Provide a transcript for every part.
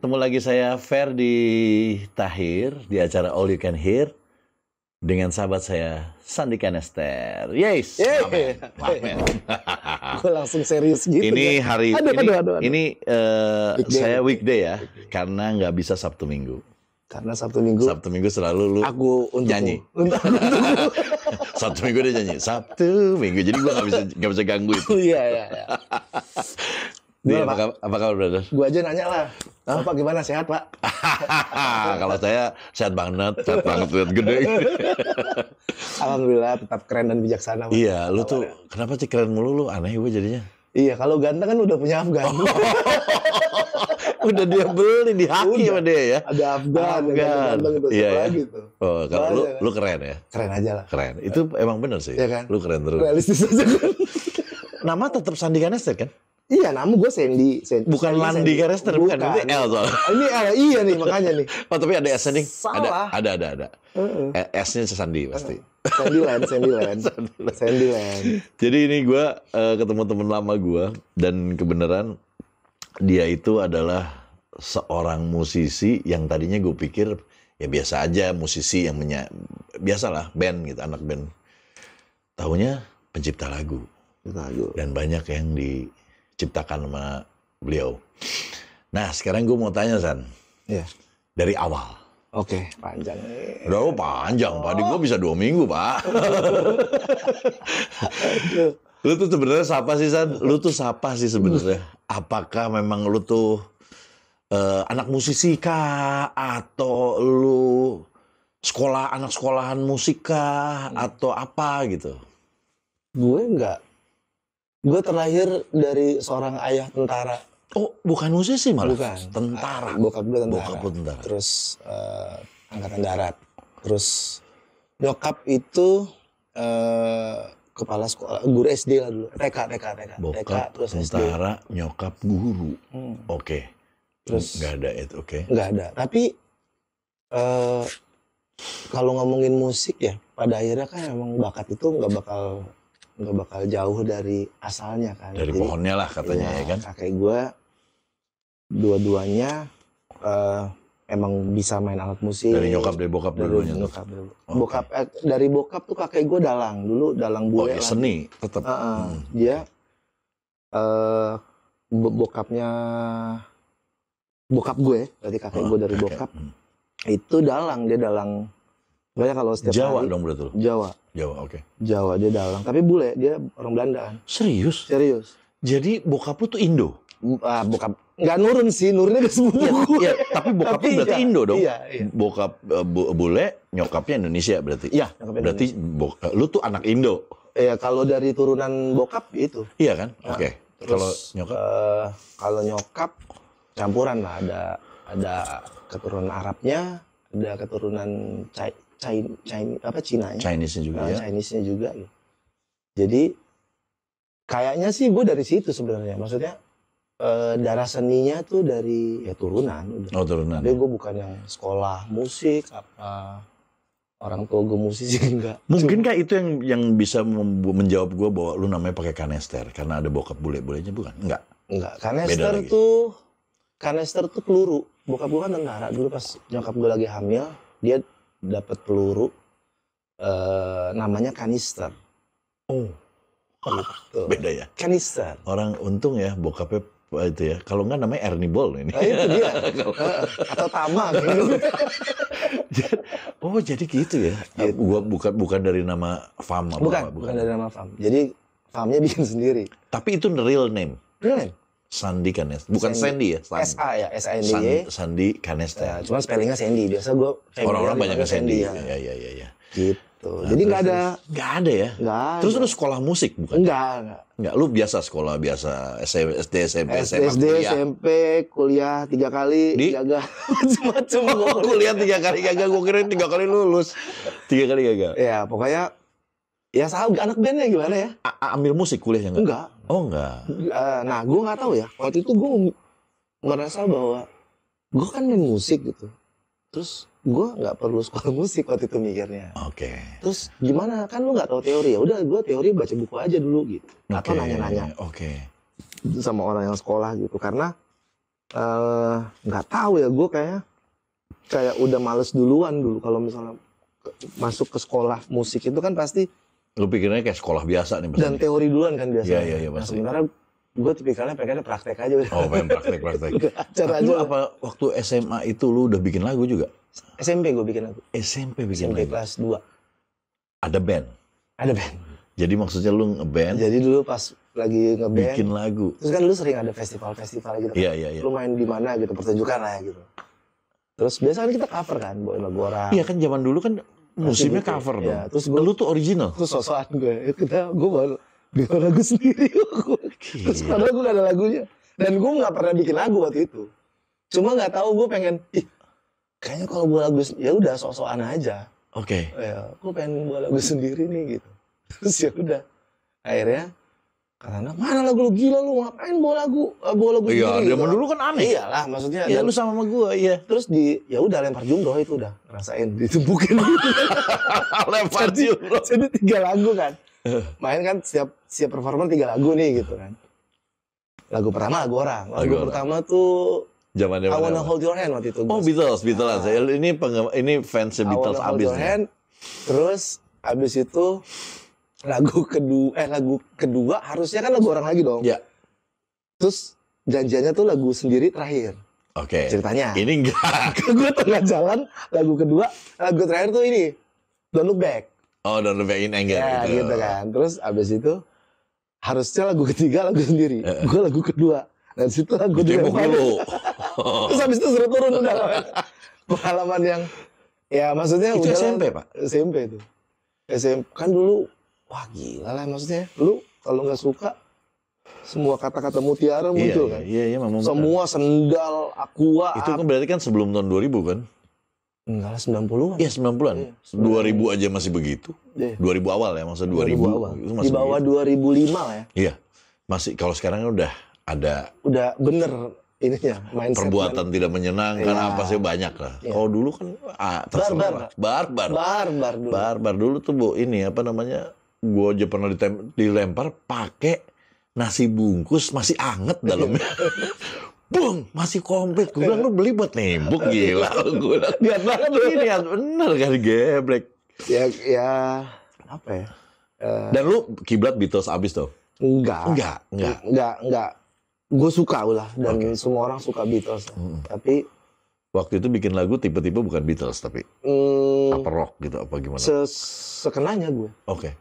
ketemu lagi saya Ferdi Tahir di acara All You Can Hear dengan sahabat saya Sandi Kanester. Yes, amen. Gue langsung serius gitu. Ini ya. hari Aduh. ini saya weekday ya, karena nggak bisa Sabtu Minggu. Karena Sabtu Minggu selalu lu aku nyanyi. Sabtu Minggu dia nyanyi. Sabtu Minggu, jadi gue nggak bisa ganggu itu. Iya. Apa kabar, brother? Gue aja nanya lah. Pak gimana, sehat Pak? Kalau saya sehat banget lihat gede. Alhamdulillah tetap keren dan bijaksana. Pak. Iya, lu tuh kenapa sih keren mulu lu? Aneh gue jadinya. Iya, kalau ganteng kan udah punya Afgan. Udah dia beli di haki sama dia ya. Ada Afgan. Gitu, iya. Gitu. Oh, kalau lu keren ya. Keren aja lah. Keren. Itu emang bener sih. Iya kan? Lu keren terus. Realistis aja kan. Nama tetap Sandi Kanester kan? Iya, nama gue Sandy. Bukan Landi Kanester, bukan. Ini L soalnya. Ini L, iya nih makanya nih. Oh, tapi ada S nih. Salah. Ada. S-nya Sandi pasti. Sandyland. Jadi ini gue ketemu temen lama gue, dan kebenaran dia itu adalah seorang musisi yang tadinya gue pikir ya biasa aja, musisi yang biasalah band gitu, anak band. Taunya pencipta lagu. Dan banyak yang diciptakan sama beliau. Nah, sekarang gue mau tanya, San. Iya. Dari awal. Oke, panjang nih. Udah panjang, Pak. Gue bisa 2 minggu, Pak. Lu tuh sebenarnya siapa sih, San? Lu tuh siapa sih sebenarnya? Apakah memang lu tuh anak musisi kah? Atau lu anak sekolahan musik kah? Atau apa gitu? Gue enggak. Gue terlahir dari seorang ayah tentara. Oh, bukan musisi malah? Bukan. Tentara? Bokap gue tentara. Bokap tentara. Terus angkatan darat. Terus nyokap itu kepala sekolah, guru SD lah dulu. TK. Bokap terus tentara, SD. nyokap guru. Oke. Terus nggak ada itu, oke. Nggak ada. Tapi kalau ngomongin musik ya, pada akhirnya kan emang bakat itu nggak bakal jauh dari asalnya kan. Dari pohonnya lah katanya ya kan. Kakek gue dua-duanya emang bisa main alat musik. Dari bokap dulunya. Dari bokap tuh kakek gue dalang bule. Oh ya, seni tetap. Dia bokap gue, berarti kakek gue dari bokap itu dia dalang. Banyak kalau setiap Jawa hari, dong berarti. Jawa, oke. Jawa dia dalang, tapi bule, dia orang Belanda. Serius? Jadi bokap lu tuh Indo? Bokap nggak nurun sih, nurunnya ke sepupu. Iya, tapi bokap lu berarti Indo dong? Iya. Bokap bule, nyokapnya Indonesia berarti? Iya. Berarti lu tuh anak Indo? Iya, kalau dari turunan bokap itu. Iya kan? Oke. Kalau nyokap? Kalau nyokap campuran lah, ada keturunan Arabnya, ada keturunan Chinese-nya juga ya. Chinese-nya juga. Jadi kayaknya sih gue dari situ sebenarnya. Maksudnya darah seninya tuh dari turunan. Oh, turunan. Tapi gue bukan yang sekolah musik apa orang tua gue musisi enggak. Mungkinkah itu yang bisa menjawab gue bahwa lu namanya pakai Kanester karena ada bokap bule-bulenya, bukan? Enggak. Kanester tuh peluru. Bokap gue kan tentara. Dulu pas nyokap gue lagi hamil, dia dapat peluru namanya kanister. Oh, gitu. Beda ya. Kanister. Orang untung ya bokapnya itu ya. Kalau nggak namanya Ernie Ball ini. Itu dia. Atau Tama gitu. Oh, jadi gitu ya. Gitu. Bukan dari nama fam apa? Bukan dari nama fam. Jadi famnya bikin sendiri. Tapi itu real name. Real name. Sandi Kanester. Bukan Sandy ya? SA ya, SANDY. Sandi Kanester. Ya, cuman spellingnya Sandy. Biasa gue orang-orang banyak yang Sandy. Ya. Iya. Gitu. Nah, jadi nggak ada ya? Nggak ada. Terus lu sekolah musik bukan? Enggak. Lu biasa sekolah biasa SD, SMP, SMP, kuliah 3 kali gagal. Macam-macam. Kuliah 3 kali gagal. Gue kira 3 kali lulus. 3 kali gagal. Ya pokoknya ya salah anak bandnya gimana ya? Ambil musik kuliahnya nggak? Enggak. Oh enggak. Nah gue nggak tahu ya. Waktu itu gue merasa bahwa gue kan main musik gitu. Terus gue nggak perlu sekolah musik waktu itu mikirnya. Oke. Terus gimana? Kan lu nggak tahu teori ya. Udah gue teori baca buku aja dulu gitu. Atau nanya-nanya. Oke. Sama orang yang sekolah gitu. Karena Nggak tahu ya, gue kayak udah males duluan dulu kalau misalnya masuk ke sekolah musik itu kan pasti Lu pikirnya kayak sekolah biasa nih dan teori duluan kan biasanya. Iya, Nah, pasti. sementara gue tipikalnya pengennya praktek aja udah. Oh, pengen praktek. Acara Lu aja. apa waktu SMA itu lu udah bikin lagu juga? SMP gue bikin lagu. SMP bikin SMP lagu. kelas 2. Ada band. Ada band. Jadi maksudnya lu ngeband, Jadi dulu pas lagi ngeband, bikin lagu. terus kan lu sering ada festival-festival gitu kan. Iya. Lu main di mana gitu, pertunjukan lah gitu. Terus biasanya kita cover kan, bawain lagu orang. Iya kan zaman dulu kan musimnya gitu. cover dong. Iya, terus gua- Lu tuh original. Terus sosokan gue baru bikin lagu sendiri. Terus padahal gue gak ada lagunya. Dan gue gak pernah bikin lagu waktu itu. Cuma gak tahu gue pengen, kayaknya kalau gue lagu, ya udah sok-sokan aja. Oke. Ya, gue pengen buat lagu sendiri nih gitu. Terus ya udah. Akhirnya karena mana lagu lu, gila lu ngapain bawa lagu Iya, sendiri zaman gitu. dulu kan aneh. Iyalah maksudnya. Iya, Dan lu sama gua, iya. terus ya udah lempar jumroh itu udah ngerasain ditumpukin gitu. Lempar jumroh. Jadi 3 lagu kan. Main kan siap performa 3 lagu nih gitu kan. Lagu pertama lagu orang. Lagu Lagu orang. pertama tuh Zamannya I Wanna mana? Hold Your Hand waktu itu. Oh, Beatles. Ini fansnya I Beatles Wanna Hold abis Your nih. Hand. Terus abis itu lagu kedua harusnya kan lagu orang lagi dong. Ya. Terus janjiannya tuh lagu sendiri terakhir Oke. ceritanya. Ini enggak. Gue tengah jalan lagu kedua, lagu terakhir tuh ini Don't Look Back. Oh, Don't Look Back in Anger Ya gitu kan. Terus abis itu harusnya lagu ketiga lagu sendiri. Gue lagu kedua. Dan situ lagu Cebok dilempar. dulu. Terus abis itu suruh turun udah. Pengalaman yang ya maksudnya Itu udah SMP, Pak? SMP itu. SMP kan dulu wah gila lah maksudnya. Lu kalau nggak suka semua kata-kata mutiara muncul kan. Iya, memang. Semua sendal, aqua. Itu kan berarti kan sebelum tahun 2000 kan? Enggak lah 90-an. Iya, 90-an. Iya, 2000 aja masih begitu. Iya. 2000 awal ya, maksudnya 2000. 2000 awal. Itu Di masih bawah begitu. 2005 lah ya. Iya. Masih kalau sekarang kan udah ada Udah bener ininya mindset. perbuatan tidak menyenangkan Iya. apa sih banyak lah. Iya. Kalau dulu kan terserah. Barbar. Barbar dulu. Barbar dulu tuh Bu, ini apa namanya? Gua aja pernah dilempar pakai nasi bungkus masih anget dalamnya. Bung, masih komplit. Gue bilang lu beli buat nembok gila. Gue bilang Lihat banget lu. ini lihat bener kan geblek. Ya apa ya? Dan lu kiblat Beatles abis tuh? Enggak. Gue suka lah dan Oke. semua orang suka Beatles. Tapi Waktu itu bikin lagu tipe-tipe bukan Beatles tapi apa rock gitu apa gimana? sekenanya gue. Oke.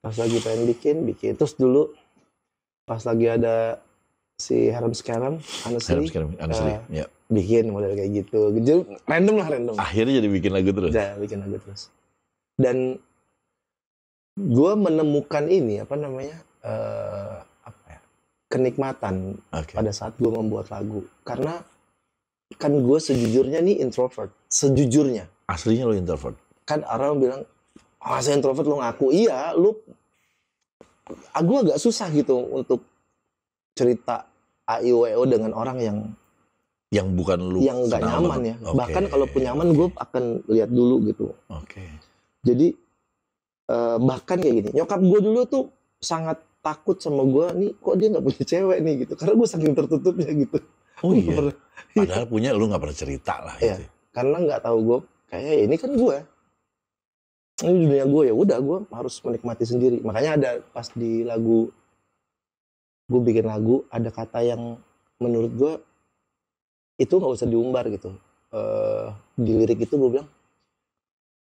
Pas lagi pengen bikin. Terus dulu pas lagi ada si Harem Scarum, honestly, Ya. bikin model kayak gitu. Random. Akhirnya jadi bikin lagu terus. Udah bikin lagu terus. Dan gue menemukan ini apa namanya kenikmatan Oke. pada saat gue membuat lagu. Karena kan gue sejujurnya nih introvert. Sejujurnya. Aslinya lo introvert. Kan orang bilang, saya introvert, lo ngaku. Iya, gue agak susah gitu untuk cerita AIWO dengan orang Yang bukan lu yang nggak kenal nyaman banget. ya. Oke. Bahkan kalaupun nyaman gue akan lihat dulu gitu. Oke. Jadi bahkan kayak gini, nyokap gue dulu tuh sangat takut sama gue nih, kok dia nggak punya cewek nih gitu. Karena gue saking tertutupnya gitu. Oh Gua iya. nggak pernah- Padahal punya lu nggak pernah cerita lah Iya. gitu. Karena nggak tahu gue, kayak ini kan gue. Ini dunia gue, ya udah gue harus menikmati sendiri. Makanya ada pas di lagu, gue bikin lagu, ada kata yang menurut gue itu nggak usah diumbar gitu. Di lirik itu gue bilang,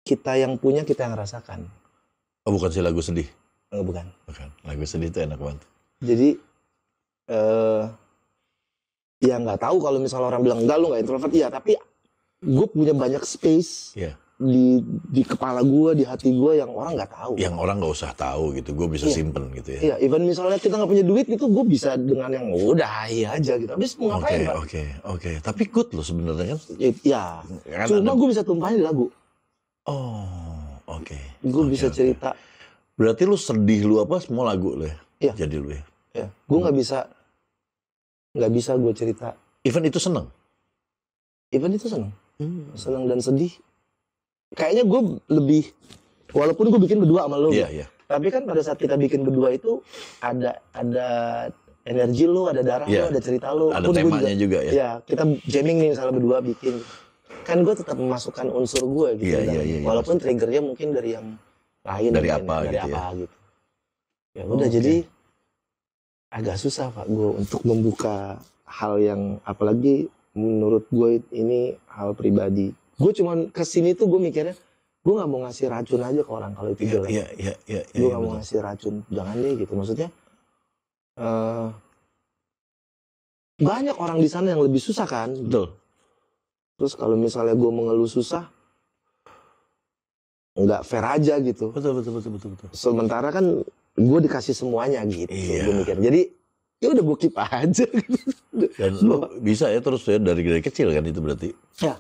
kita yang punya, kita yang rasakan. Oh bukan sih lagu sedih. Bukan. Bukan. Lagu sedih itu enak banget. Jadi ya nggak tahu kalau misalnya orang bilang enggak, lu nggak introvert, ya tapi gue punya banyak space Iya. di kepala gue, di hati gue yang orang nggak tahu. Yang orang nggak usah tahu gitu. Gue bisa Iya. simpen gitu ya. Iya, even misalnya kita nggak punya duit itu, gue bisa dengan yang udah iya aja gitu. Habis mau ngapain Pak? Oke. Tapi good loh sebenarnya kan. Ya, Kan cuma ada- gue bisa tumpahin di lagu. Oh, oke. Gue Oke, bisa oke. cerita. Berarti lu sedih lu apa semua lagu lu ya? Iya. Jadi lu ya. Ya, gue nggak bisa gue cerita. Even itu seneng. Even itu seneng dan sedih. Kayaknya gue lebih, walaupun gue bikin berdua sama lo, Iya. tapi kan pada saat kita bikin berdua itu ada energi lu, ada darah Iya. lu, ada cerita lu. Ada Pun gua temanya juga ya. Ya, kita jamming nih misalnya berdua bikin. Kan gue tetap memasukkan unsur gue gitu. Iya, Walaupun triggernya mungkin dari yang lain. Dari mungkin, apa dari gitu apa ya. gitu. Ya udah Oke. jadi agak susah Pak gue untuk membuka hal yang apalagi menurut gue ini hal pribadi. Gue cuman kesini tuh gue mikirnya gue nggak mau ngasih racun aja ke orang kalau itu jelek. Iya. Gue nggak mau ngasih racun, jangan deh gitu. Maksudnya banyak orang di sana yang lebih susah kan. Betul. Terus kalau misalnya gue mengeluh susah, nggak fair aja gitu. Betul. Sementara kan gue dikasih semuanya gitu. Iya. Gue mikir. Jadi ya udah gue keep aja. Dan lu bisa ya terus ya dari kecil kan itu berarti. Ya.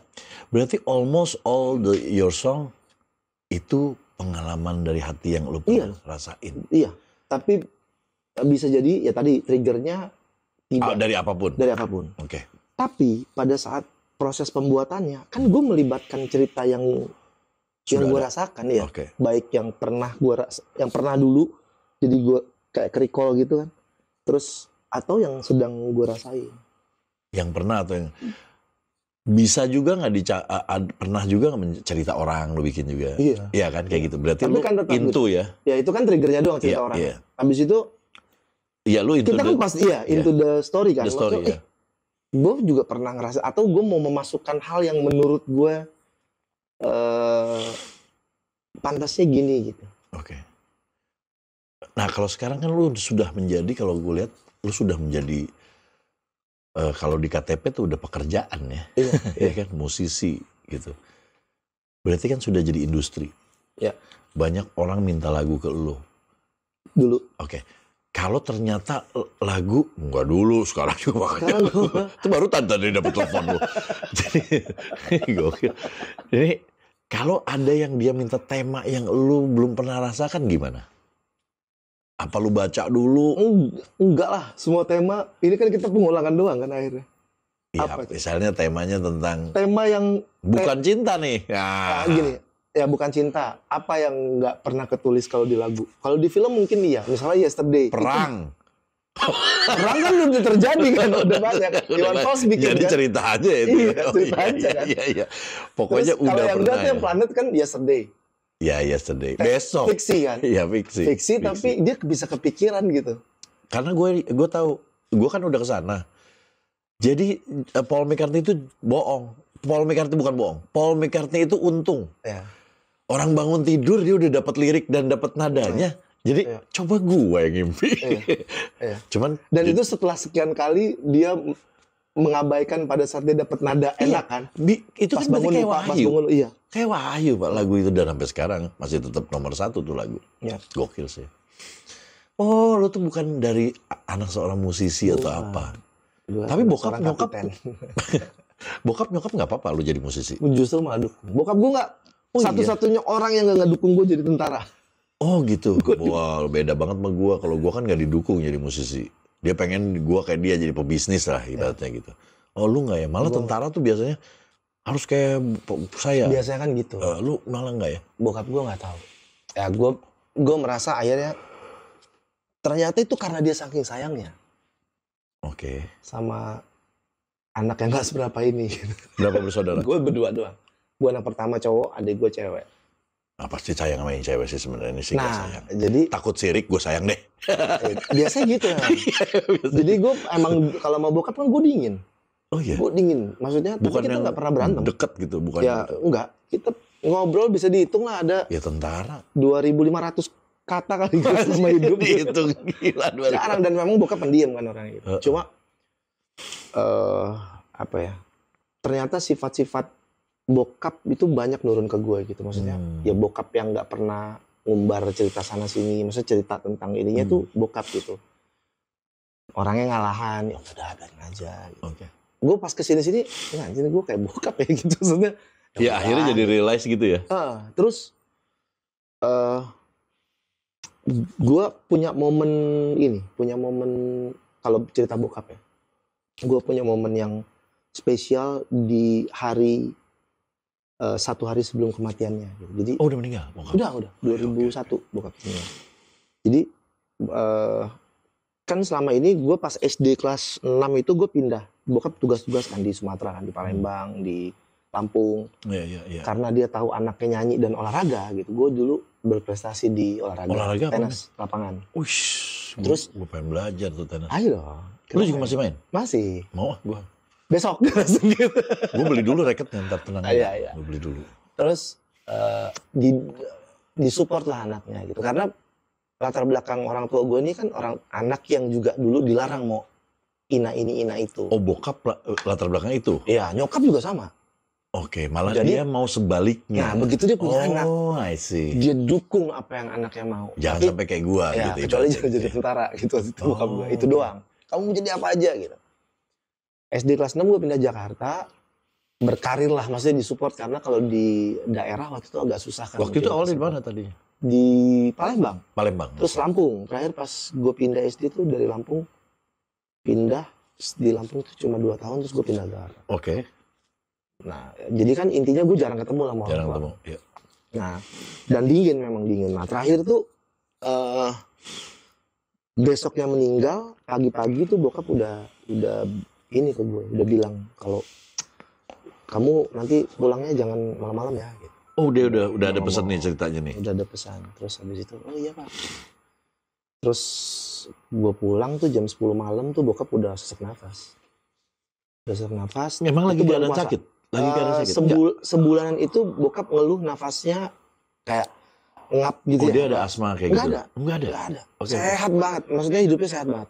Berarti almost all your song itu pengalaman dari hati yang lu Iya. pernah rasain. Iya. Tapi bisa jadi ya tadi triggernya tidak Dari apapun. dari apapun. Oke. Tapi pada saat proses pembuatannya kan gue melibatkan cerita yang gue rasakan ya. Oke. Baik yang pernah yang pernah dulu jadi gue kayak recall gitu kan. Terus atau yang sedang gue rasain. Yang pernah atau yang bisa juga nggak pernah juga nggak cerita orang lu bikin juga. Iya. Iya kan kayak gitu. Berarti Tapi lu kan tetap into ya. Ya itu kan triggernya doang cerita Iya, orang. iya. Habis itu Iya lu into kita kan pasti into the story kan. the story Maksudnya, ya. gue juga pernah ngerasa atau gue mau memasukkan hal yang menurut gue pantasnya gini gitu. Oke. Nah kalau sekarang kan lu sudah menjadi, kalau gue lihat lu sudah menjadi kalau di KTP tuh udah pekerjaan ya. Iya. Ya kan musisi gitu. Berarti kan sudah jadi industri. Ya. Banyak orang minta lagu ke lu. Dulu. Oke. Kalau ternyata lagu enggak dulu, sekarang juga makanya. Itu baru tadi dapat telepon lu. Jadi gokil. Ini kalau ada yang dia minta tema yang lu belum pernah rasakan gimana? Apa lu baca dulu? Enggak lah, semua tema ini kan kita pengulangan doang kan akhirnya. Ya, Apa itu? misalnya temanya tentang Tema yang bukan cinta nih. Nah, gini, ya bukan cinta. Apa yang nggak pernah ketulis kalau di lagu? Kalau di film mungkin iya. Misalnya Yesterday. perang. Perang kan udah terjadi kan, udah banyak. Iwan Fals bikin Jadi kan. cerita aja itu. Iya, cerita aja kan. Iya. Pokoknya Terus, udah kalau yang pernah. enggak tuh yang Planet kan Yesterday. Ya, Yesterday. Besok. Fiksi kan. Iya, fiksi. Fiksi tapi dia bisa kepikiran gitu. Karena gue tahu, gue kan udah kesana. Jadi Paul McCartney itu bohong. Paul McCartney bukan bohong. Paul McCartney itu untung. Ya. Orang bangun tidur dia udah dapat lirik dan dapat nadanya. Jadi Iya. coba gue yang ngimpi. Iya. Cuman Dan itu setelah sekian kali dia mengabaikan pada saat dia dapat nada enak kan. itu Pas kan berarti bangun kayak lupa, pas wahyu. bangun iya. Kayak wahyu Pak lagu itu, dan sampai sekarang masih tetap nomor 1 tuh lagu. Ya. Gokil sih. Oh, lu tuh bukan dari anak seorang musisi atau Bukan. apa. Tapi bokap Seorang nyokap kapiten. bokap nyokap nggak apa-apa lu jadi musisi. Justru malah dukung. Bokap gue nggak Oh, satu-satunya orang yang nggak dukung gue jadi tentara. Oh gitu. Wah, beda banget sama gua. Kalau gua kan nggak didukung jadi musisi. Dia pengen gua kayak dia jadi pebisnis lah ibaratnya gitu. Oh lu nggak ya? Malah tentara tuh biasanya harus kayak saya. Biasanya kan gitu. Lu malah nggak ya? Bokap gue nggak tahu. Ya gue merasa akhirnya ternyata itu karena dia saking sayangnya Oke. sama anak yang nggak seberapa ini. Berapa bersaudara? Gue berdua doang. Gue anak pertama cowok, adik gue cewek. Nah, pasti sayang sama yang cewek sih sebenarnya, ini sih nggak Nah, sayang. jadi Takut sirik, gue sayang deh. biasanya gitu ya. Jadi gue emang kalau mau bokap kan gue dingin. Oh iya. Gue dingin. Maksudnya Bukan tapi kita yang nggak pernah berantem. deket gitu, bukan. Ya enggak. Kita ngobrol bisa dihitung lah ada Ya tentara. 2.500 kata kali gitu sama hidup. Dihitung gila. Jarang, dan memang bokap pendiam kan orangnya gitu. Cuma apa ya? Ternyata sifat-sifat bokap itu banyak nurun ke gue gitu. Maksudnya ya bokap yang nggak pernah ngumbar cerita sana sini, maksudnya cerita tentang ininya tuh bokap gitu. Orangnya ngalahan, ya udah biarin aja. Gitu. Oke. Gue pas kesini sini, ya anjir gue kayak bokap ya gitu. Maksudnya. Ya akhirnya jadi realize gitu ya. Terus gue punya momen kalau cerita bokap ya. Gue punya momen yang spesial di hari 1 hari sebelum kematiannya. Gitu. Jadi Oh udah meninggal bokap? udah 2001 bokap meninggal. Jadi kan selama ini gue pas SD kelas 6 itu gue pindah. Bokap tugas-tugas kan di Sumatera kan, di Palembang, di Lampung. Iya. Karena dia tahu anaknya nyanyi dan olahraga gitu. Gue dulu berprestasi di olahraga. Olahraga apa? Tenis, lapangan. Ush, Terus gue pengen belajar tuh tenis. ayo dong. Lu juga masih main? Masih. Mau gue. Besok langsung gitu. Gue beli dulu raketnya, ntar tenang. Iya. Gue beli dulu. Terus di support lah anaknya gitu. Karena latar belakang orang tua gue ini kan orang anak yang juga dulu dilarang mau ina ini ina itu. Oh, bokap latar belakang itu? Iya, nyokap juga sama. Oke, malah Jadi, dia mau sebaliknya. Nah, begitu dia punya anak, Oh, I see. dia dukung apa yang anaknya mau. Jangan Tapi, sampai kayak gua ya, gitu. kecuali ibaratnya. jangan jadi tentara gitu. Itu bokap gue. Itu oke. doang. Kamu mau jadi apa aja gitu. SD kelas 6 gue pindah Jakarta. Berkarir lah, maksudnya disupport. Karena kalau di daerah waktu itu agak susah kan. Waktu itu awalnya di mana tadinya? Di Palembang. Palembang. Terus Lampung. Terakhir pas gue pindah SD tuh dari Lampung. Pindah. Di Lampung tuh cuma 2 tahun terus gue pindah Jakarta. Oke. Nah, jadi kan intinya gue jarang ketemu sama orang Jarang tua. ketemu. Iya. Nah, dan dingin memang dingin. Nah, terakhir tuh besoknya meninggal, pagi-pagi tuh bokap udah ini ke gue, udah bilang kalau kamu nanti pulangnya jangan malam-malam ya gitu. Oh, dia udah ada pesan nih ceritanya nih. Udah ada pesan. Terus habis itu, oh iya Pak. Terus gue pulang tuh jam 10 malam tuh bokap udah sesak nafas. Udah sesak nafas. Memang lagi Itu bulan keadaan puasa. sakit? Lagi keadaan sakit? Enggak. Sebulanan itu bokap ngeluh nafasnya kayak ngap gitu Oh, ya. dia ada asma kayak Enggak gitu? ada. Enggak ada? Nggak ada. Oke. Sehat banget. Maksudnya hidupnya sehat banget.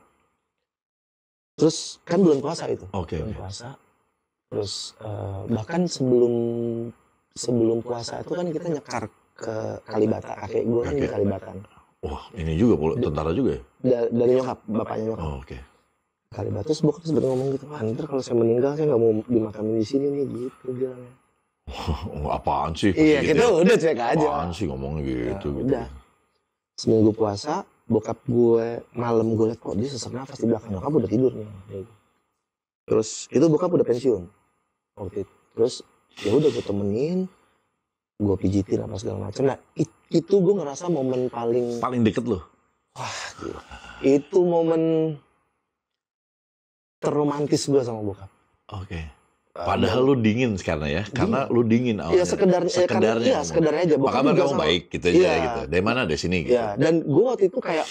Terus kan bulan puasa itu. Oke. Bulan puasa. Terus bahkan sebelum puasa itu kan kita nyekar ke Kalibata. Kakek gue kan di Oke. Kalibatan. Wah, ini juga tentara juga ya? Dari nyokap, bapaknya nyokap. Oh, oke. Kalibata. Terus bokap sempat ngomong gitu, wah ntar kalau saya meninggal saya nggak mau dimakamin di sini nih gitu bilangnya. Oh, apaan sih? Iya, Gitu kita ya? udah cek aja. Apaan sih ngomongnya gitu? Ya, udah. Seminggu puasa, bokap gue malam gue liat kok dia sesak nafas di belakang, nyokap udah tidur nih. Terus itu bokap udah pensiun waktu itu. Terus ya udah gue temenin, gue pijitin apa segala macam. Nah itu gue ngerasa momen paling Paling deket loh? gila. Itu momen terromantis gue sama bokap. Oke. Padahal lu dingin sekarang ya? Karena lu dingin awalnya. Iya sekedarnya. Sekedarnya. Sekedarnya aja. Apa Bokap kabar juga kamu sama. baik gitu aja Iya. gitu. Dari mana? Dari sini gitu. Ya, dan gue waktu itu kayak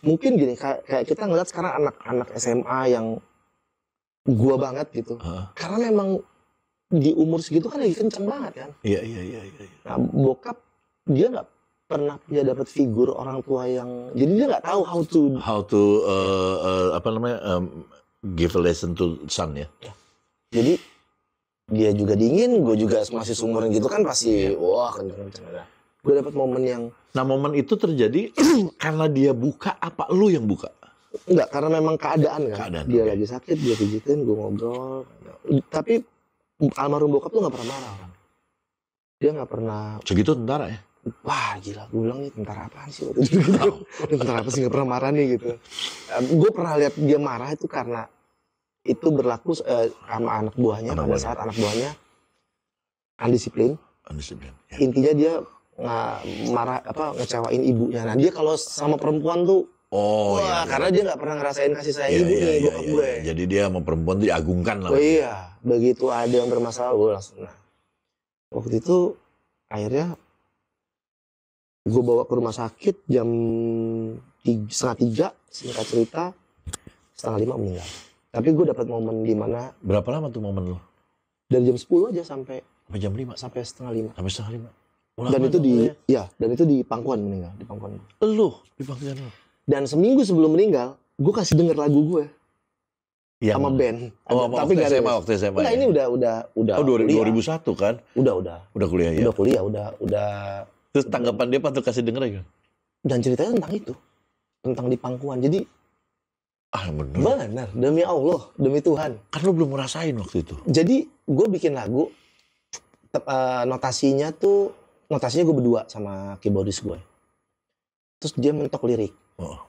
mungkin gini, kayak kita ngeliat sekarang anak-anak SMA yang gua banget gitu. Heeh. Karena memang di umur segitu kan lagi kenceng banget kan. Iya. Nah, bokap dia nggak pernah punya dapat figur orang tua yang, jadi dia nggak tahu How to apa namanya give a lesson to son ya. jadi dia juga dingin, gue juga masih seumuran gitu kan pasti wah kenceng-kenceng. Gue dapat momen yang Nah, momen itu terjadi karena dia buka apa lu yang buka? enggak, karena memang keadaan kan. Keadaan, Dia oke. lagi sakit, dia pijitin, gue ngobrol. Tapi almarhum bokap tuh nggak pernah marah kan. Dia nggak pernah, Segitu tentara ya? wah gila, gue bilang nih tentara apaan sih waktu itu gitu. Tentara apa sih nggak pernah marah nih gitu. Gue pernah lihat dia marah itu karena itu berlaku sama anak buahnya. Anak Pada buahnya. saat anak buahnya undisiplin, Undisiplin. Ya. intinya dia marah ngecewain ibunya. Nah dia kalau sama perempuan tuh Oh wah, iya. karena dia nggak pernah ngerasain kasih sayang Iya, ibu iya, nih iya, bokap iya. gue. Jadi dia sama perempuan tuh diagungkan lah. Oh iya, begitu ada yang bermasalah gue langsung. Nah, waktu itu akhirnya gue bawa ke rumah sakit jam 2:30, singkat cerita 4:30 meninggal. Tapi gue dapat momen di mana Berapa lama tuh momen lu? dari jam 10 aja sampai Sampai jam 5? sampai 4:30. Sampai 4:30? Dan itu dan itu di Pangkuan meninggal, di Pangkuan. Lu di panggilan lu? Dan seminggu sebelum meninggal, gue kasih denger lagu gue sama band. Oh, Tapi waktu nggak ada. SMA, waktu SMA. Nah, ya? ini udah Oh, kuliah. 2001 kan? Udah kuliah ya. Udah kuliah, udah Terus tanggapan dia pas tuh kasih denger ya? dan ceritanya tentang itu. Tentang di Pangkuan. Jadi Ah, bener. benar, demi Allah, demi Tuhan. Kan lu belum ngerasain waktu itu. Jadi gue bikin lagu, notasinya gue berdua sama keyboardis gue. Terus dia mentok lirik. Oh.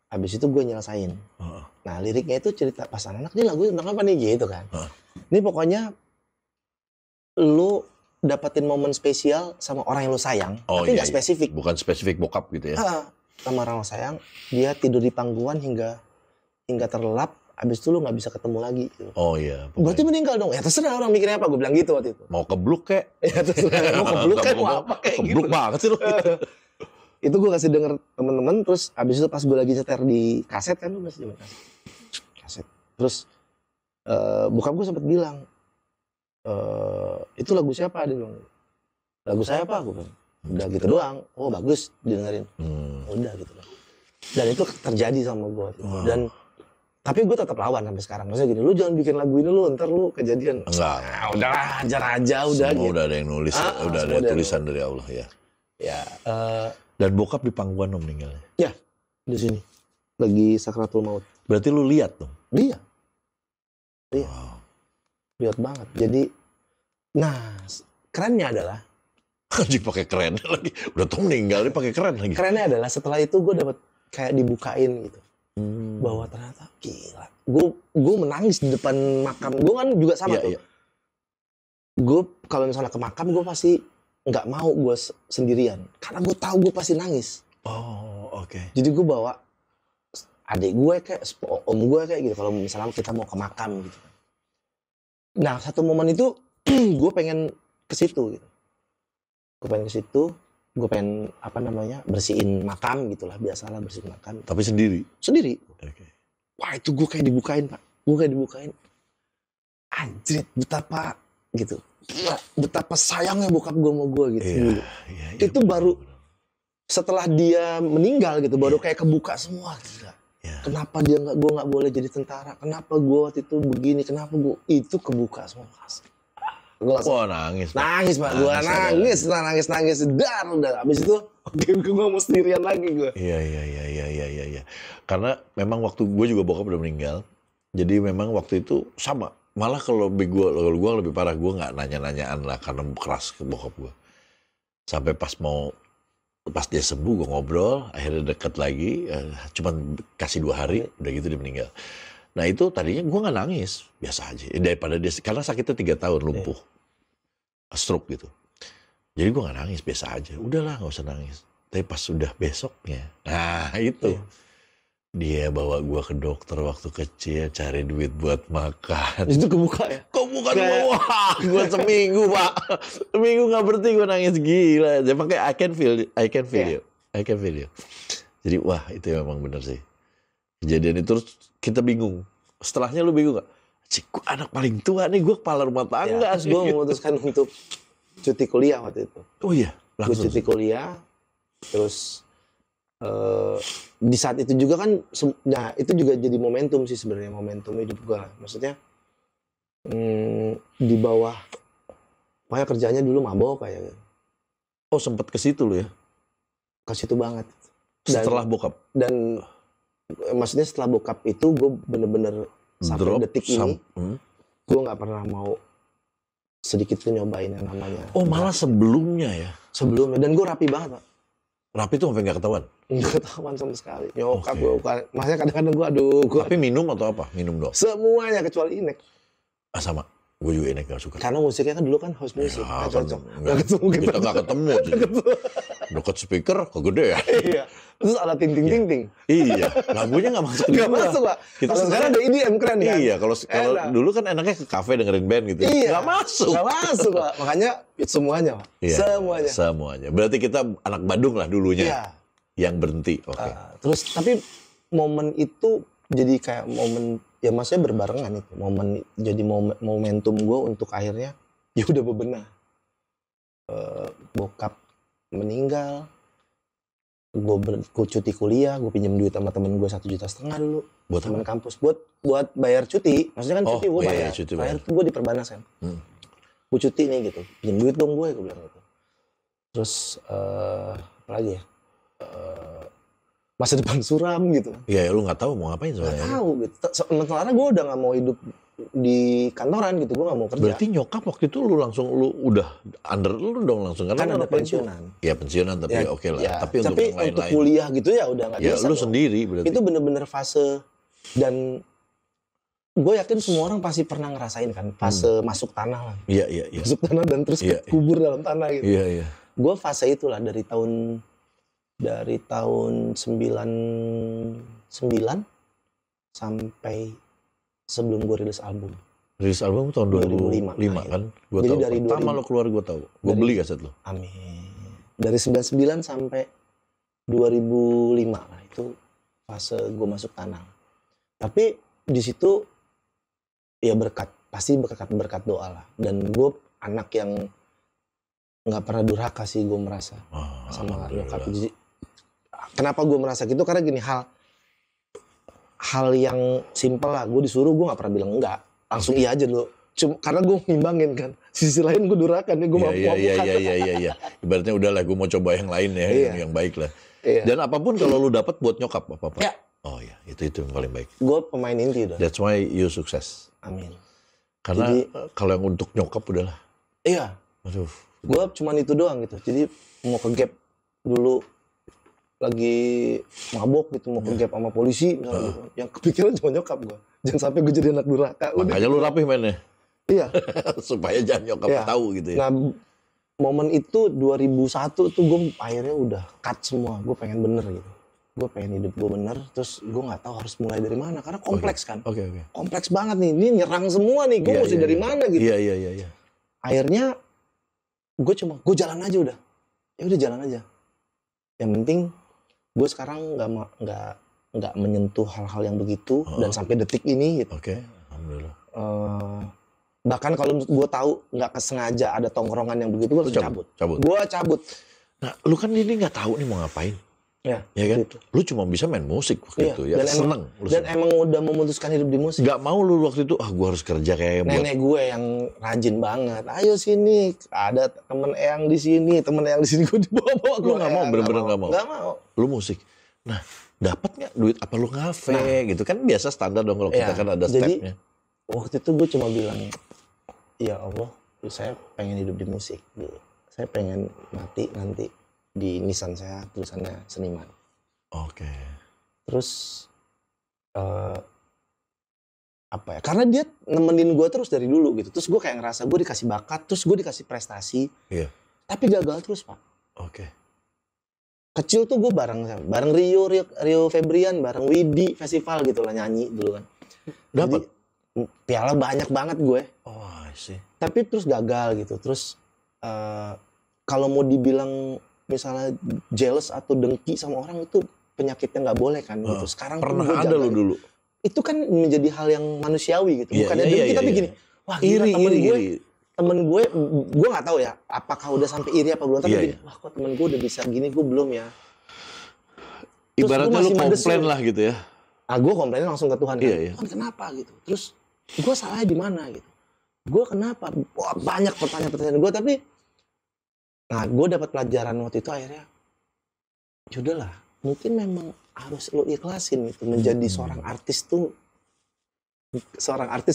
Habis itu gue nyelesain. Oh. Nah liriknya itu cerita pas anak, ini lagu tentang apa nih gitu kan. Ini pokoknya lu dapetin momen spesial sama orang yang lu sayang, Oh, tapi iya, nggak iya. spesifik. Bukan spesifik bokap gitu ya. Sama orang yang lu sayang, dia tidur di pangkuan hingga hingga terlelap, abis itu lu nggak bisa ketemu lagi. Gitu. Oh iya. Berarti meninggal dong. Ya terserah orang mikirnya apa, gue bilang gitu waktu itu. Mau kebluk kek? Ya terserah, mau kebluk kayak mau apa kayak kebluk gitu. banget sih lu. Itu gue kasih denger temen-temen, terus abis itu pas gue lagi nyetir di kaset kan, lu masih zaman kaset. Terus bokap gue sempet bilang, itu lagu siapa? Dia bilang, lagu saya apa? Gue bilang, udah gitu doang. Oh bagus, didengerin. Udah gitu. Dan itu terjadi sama gue. Dan tapi gue tetap lawan sampai sekarang. Maksudnya gini, lu jangan bikin lagu ini lu, ntar lu kejadian. Enggak. Nah, udahlah, ajar aja udah. Semua gitu. udah ada yang nulis, udah ada tulisan dari Allah ya. Ya. Dan bokap di pangkuan dong meninggalnya. Ya, di sini lagi sakratul maut. Berarti lu lihat dong. Iya. Wow. Lihat banget. Jadi, nah kerennya adalah Anjing pakai keren lagi. Udah tau meninggal dia pakai keren lagi. kerennya adalah setelah itu gue dapet kayak dibukain gitu. Bahwa ternyata gila. Gue menangis di depan makam. Gue kan juga sama tuh. Iya. Gue kalau misalnya ke makam gue pasti nggak mau gue sendirian. Karena gue tahu gue pasti nangis. Oh oke. Jadi gue bawa adik gue kayak om gue kayak gitu. Kalau misalnya kita mau ke makam gitu. Nah satu momen itu gue pengen ke situ gitu. Gue pengen ke situ. Gue pengen bersihin makam gitulah, biasalah bersihin makam. Tapi sendiri? Sendiri. Okay. Wah itu gue kayak dibukain Pak. Gue kayak dibukain. Anjrit betapa gitu. Betapa sayangnya bokap gue sama gue gitu. Iya, itu baru setelah dia meninggal gitu, baru kayak kebuka semua. Gila. Iya. Kenapa gue nggak boleh jadi tentara? Kenapa gue waktu itu begini? Kenapa gue itu kebuka semua. Wah nangis. Nangis Pak, gue nangis. Udah. Abis itu gue mau sendirian lagi gue. Iya. Karena memang waktu gue juga bokap udah meninggal. Jadi memang waktu itu sama. Malah kalau gue lebih parah, gue nggak nanya-nanyaan lah karena keras ke bokap gue. Sampai pas dia sembuh gue ngobrol, akhirnya deket lagi. Cuman kasih 2 hari, udah gitu dia meninggal. Nah itu tadinya gue nggak nangis, biasa aja. Daripada dia, karena sakitnya 3 tahun lumpuh, stroke gitu. Jadi gue nggak nangis, biasa aja. Udahlah nggak usah nangis. Tapi pas sudah besoknya, nah itu dia bawa gue ke dokter waktu kecil, cari duit buat makan. Itu kebuka ya? Kebuka wah, gue seminggu Pak, seminggu nggak berhenti gue nangis gila. Dia pakai I can feel you. Jadi wah itu memang bener sih. Kejadian itu terus kita bingung. Setelahnya lu bingung gak? Cik, gue anak paling tua nih, gue kepala rumah tangga. Gue memutuskan untuk cuti kuliah waktu itu. Oh iya, langsung. Gue cuti kuliah, terus di saat itu juga kan, nah itu juga jadi momentum sih sebenarnya, momentum hidup gue. Maksudnya di bawah, pokoknya kerjanya dulu mabok kayak. Oh sempet ke situ lu ya? Ke situ banget. Setelah bokap? Dan maksudnya setelah bokap itu gue bener-bener sampai detik ini gue nggak pernah mau sedikit pun nyobain yang namanya. Oh malah sebelumnya ya? Sebelumnya, dan gue rapi banget Pak. Rapi tuh sampai nggak ketahuan? Nggak ketahuan sama sekali. Nyokap gue, maksudnya kadang-kadang gue Tapi minum atau apa? Minum dong? Semuanya kecuali inek. Sama. Gue juga inek gak suka. Karena musiknya kan dulu kan house music. Ya, nggak cocok. Kita nggak ketemu. Dekat speaker kegedean. Iya. Terus alat ting-ting-ting-ting. Iya. Lagunya nggak masuk. Nggak masuk Pak. Kalau sekarang ada EDM keren kan? Iya. Kalau dulu kan enaknya ke kafe dengerin band gitu. Iya. Nggak masuk. Nggak masuk Pak. Makanya semuanya Pak. Iya, semuanya. Berarti kita anak Bandung lah dulunya. Iya. Yang berhenti. Oke. Terus tapi momen itu jadi kayak momen, ya maksudnya berbarengan itu. Momen jadi momentum gue untuk akhirnya ya udah bebenah. Bokap meninggal. Gue cuti kuliah, gue pinjam duit sama temen gue 1,5 juta dulu. Buat temen kampus, buat bayar cuti. Maksudnya kan cuti gue bayar. Bayar tuh gue di Perbanas kan. Gue cuti nih gitu. Pinjam duit dong gue bilang gitu. Terus apa lagi ya? Masa depan suram gitu. Iya, lu nggak tahu mau ngapain soalnya. Nggak tahu gitu. Sementara gue udah nggak mau hidup di kantoran gitu, gue nggak mau kerja. Berarti nyokap waktu itu lu udah under lu dong langsung karena kan ada pensiunan. Iya pensiunan tapi ya, oke lah. Ya, tapi untuk yang lain-lain. Untuk kuliah gitu ya udah nggak bisa. Ya lu sendiri berarti. Itu bener-bener fase, dan gue yakin semua orang pasti pernah ngerasain kan fase masuk tanah lah. Iya. Masuk tanah dan terus kubur dalam tanah gitu. Iya. Gue fase itulah dari tahun 99 sampai sebelum gue rilis album. Rilis album tahun 2005 kan? Gue Jadi tahu. dari Pertama 2000 lo keluar gue tahu. Gue beli kaset lo. Amin. Dari 99 sampai 2005 lah itu fase gue masuk Tanang. Tapi di situ ya pasti berkat doa lah. Dan gue anak yang nggak pernah durhaka sih, gue merasa sama nyokap. Jadi kenapa gue merasa gitu? Karena gini, hal yang simpel lah. Gue disuruh, gue nggak pernah bilang enggak. Langsung iya aja dulu. Karena gue ngimbangin kan. Sisi lain gue durhaka nih, gue mau Iya. Ibaratnya udahlah, gue mau coba yang lain ya, yang baik lah. Iya. Dan apapun kalau lu dapat buat nyokap apa-apa. Ya. Oh iya, itu yang paling baik. Gue pemain inti udah. That's why you sukses. Amin. Karena kalau yang untuk nyokap udahlah. Iya. Aduh. Gue cuman itu doang gitu. Jadi mau ke gap dulu lagi mabok gitu, mau ke gap sama polisi misalnya gitu. Yang kepikiran cuma nyokap gue. Jangan sampai gue jadi anak durhaka. Makanya lu rapih mainnya. Iya. Supaya jangan nyokap tahu gitu ya. Nah, momen itu 2001 tuh gue akhirnya udah cut semua. Gue pengen bener gitu. Gue pengen hidup gue bener. Terus gue nggak tahu harus mulai dari mana. Karena kompleks kan. Oke. Kompleks banget nih. Ini nyerang semua nih. Gue mesti dari mana gitu. Iya. Akhirnya gue jalan aja udah. Ya udah jalan aja. Yang penting gue sekarang nggak menyentuh hal-hal yang begitu dan sampai detik ini gitu. Oke. Alhamdulillah. Bahkan kalau gue tahu nggak kesengaja ada tongkrongan yang begitu, gue cabut. Gue cabut. Nah, lu kan ini nggak tahu nih mau ngapain. Ya kan? Gitu. Lu cuma bisa main musik waktu itu ya. Dan seneng. Emang udah memutuskan hidup di musik. Gak mau lu waktu itu, gue harus kerja kayak nenek gue yang rajin banget. Ayo sini, ada temen Eyang di sini, gue dibawa-bawa. Lu nggak mau, bener-bener nggak mau. Nggak mau. Lu musik. Nah, dapat nggak duit? Apa lu ngafe gitu kan? Biasa standar dong kalau kita kan ada stepnya. Waktu itu gue cuma bilang, ya Allah, saya pengen hidup di musik. Saya pengen mati nanti di nisan saya tulisannya seniman. Oke. Terus apa ya? Karena dia nemenin gue terus dari dulu gitu. Terus gue kayak ngerasa gue dikasih bakat, terus gue dikasih prestasi. Iya. Tapi gagal terus, Pak. Oke. Kecil tuh gue bareng Rio Febrian, bareng Widi festival gitu lah, nyanyi dulu kan. Dapat piala banyak banget gue. Oh, sih. Tapi terus gagal gitu. Terus kalau mau dibilang misalnya jealous atau dengki sama orang itu penyakitnya nggak boleh kan gitu. Sekarang pernah ada lo dulu. Itu kan menjadi hal yang manusiawi gitu. Bukannya dengki tapi gini. Wah, iri. Temen gue nggak tahu ya apakah udah sampai iri apa belum. Tapi gini, wah kok temen gue udah bisa gini, gue belum ya. Ibaratnya lu komplain lah gitu ya. Gue komplain langsung ke Tuhan kan. Iya. Tuhan kenapa gitu. Terus gue salahnya di mana gitu. Gue kenapa? Wah, banyak pertanyaan gue tapi nah, gue dapat pelajaran waktu itu akhirnya, yaudahlah, mungkin memang harus lo ikhlasin gitu. Menjadi seorang artis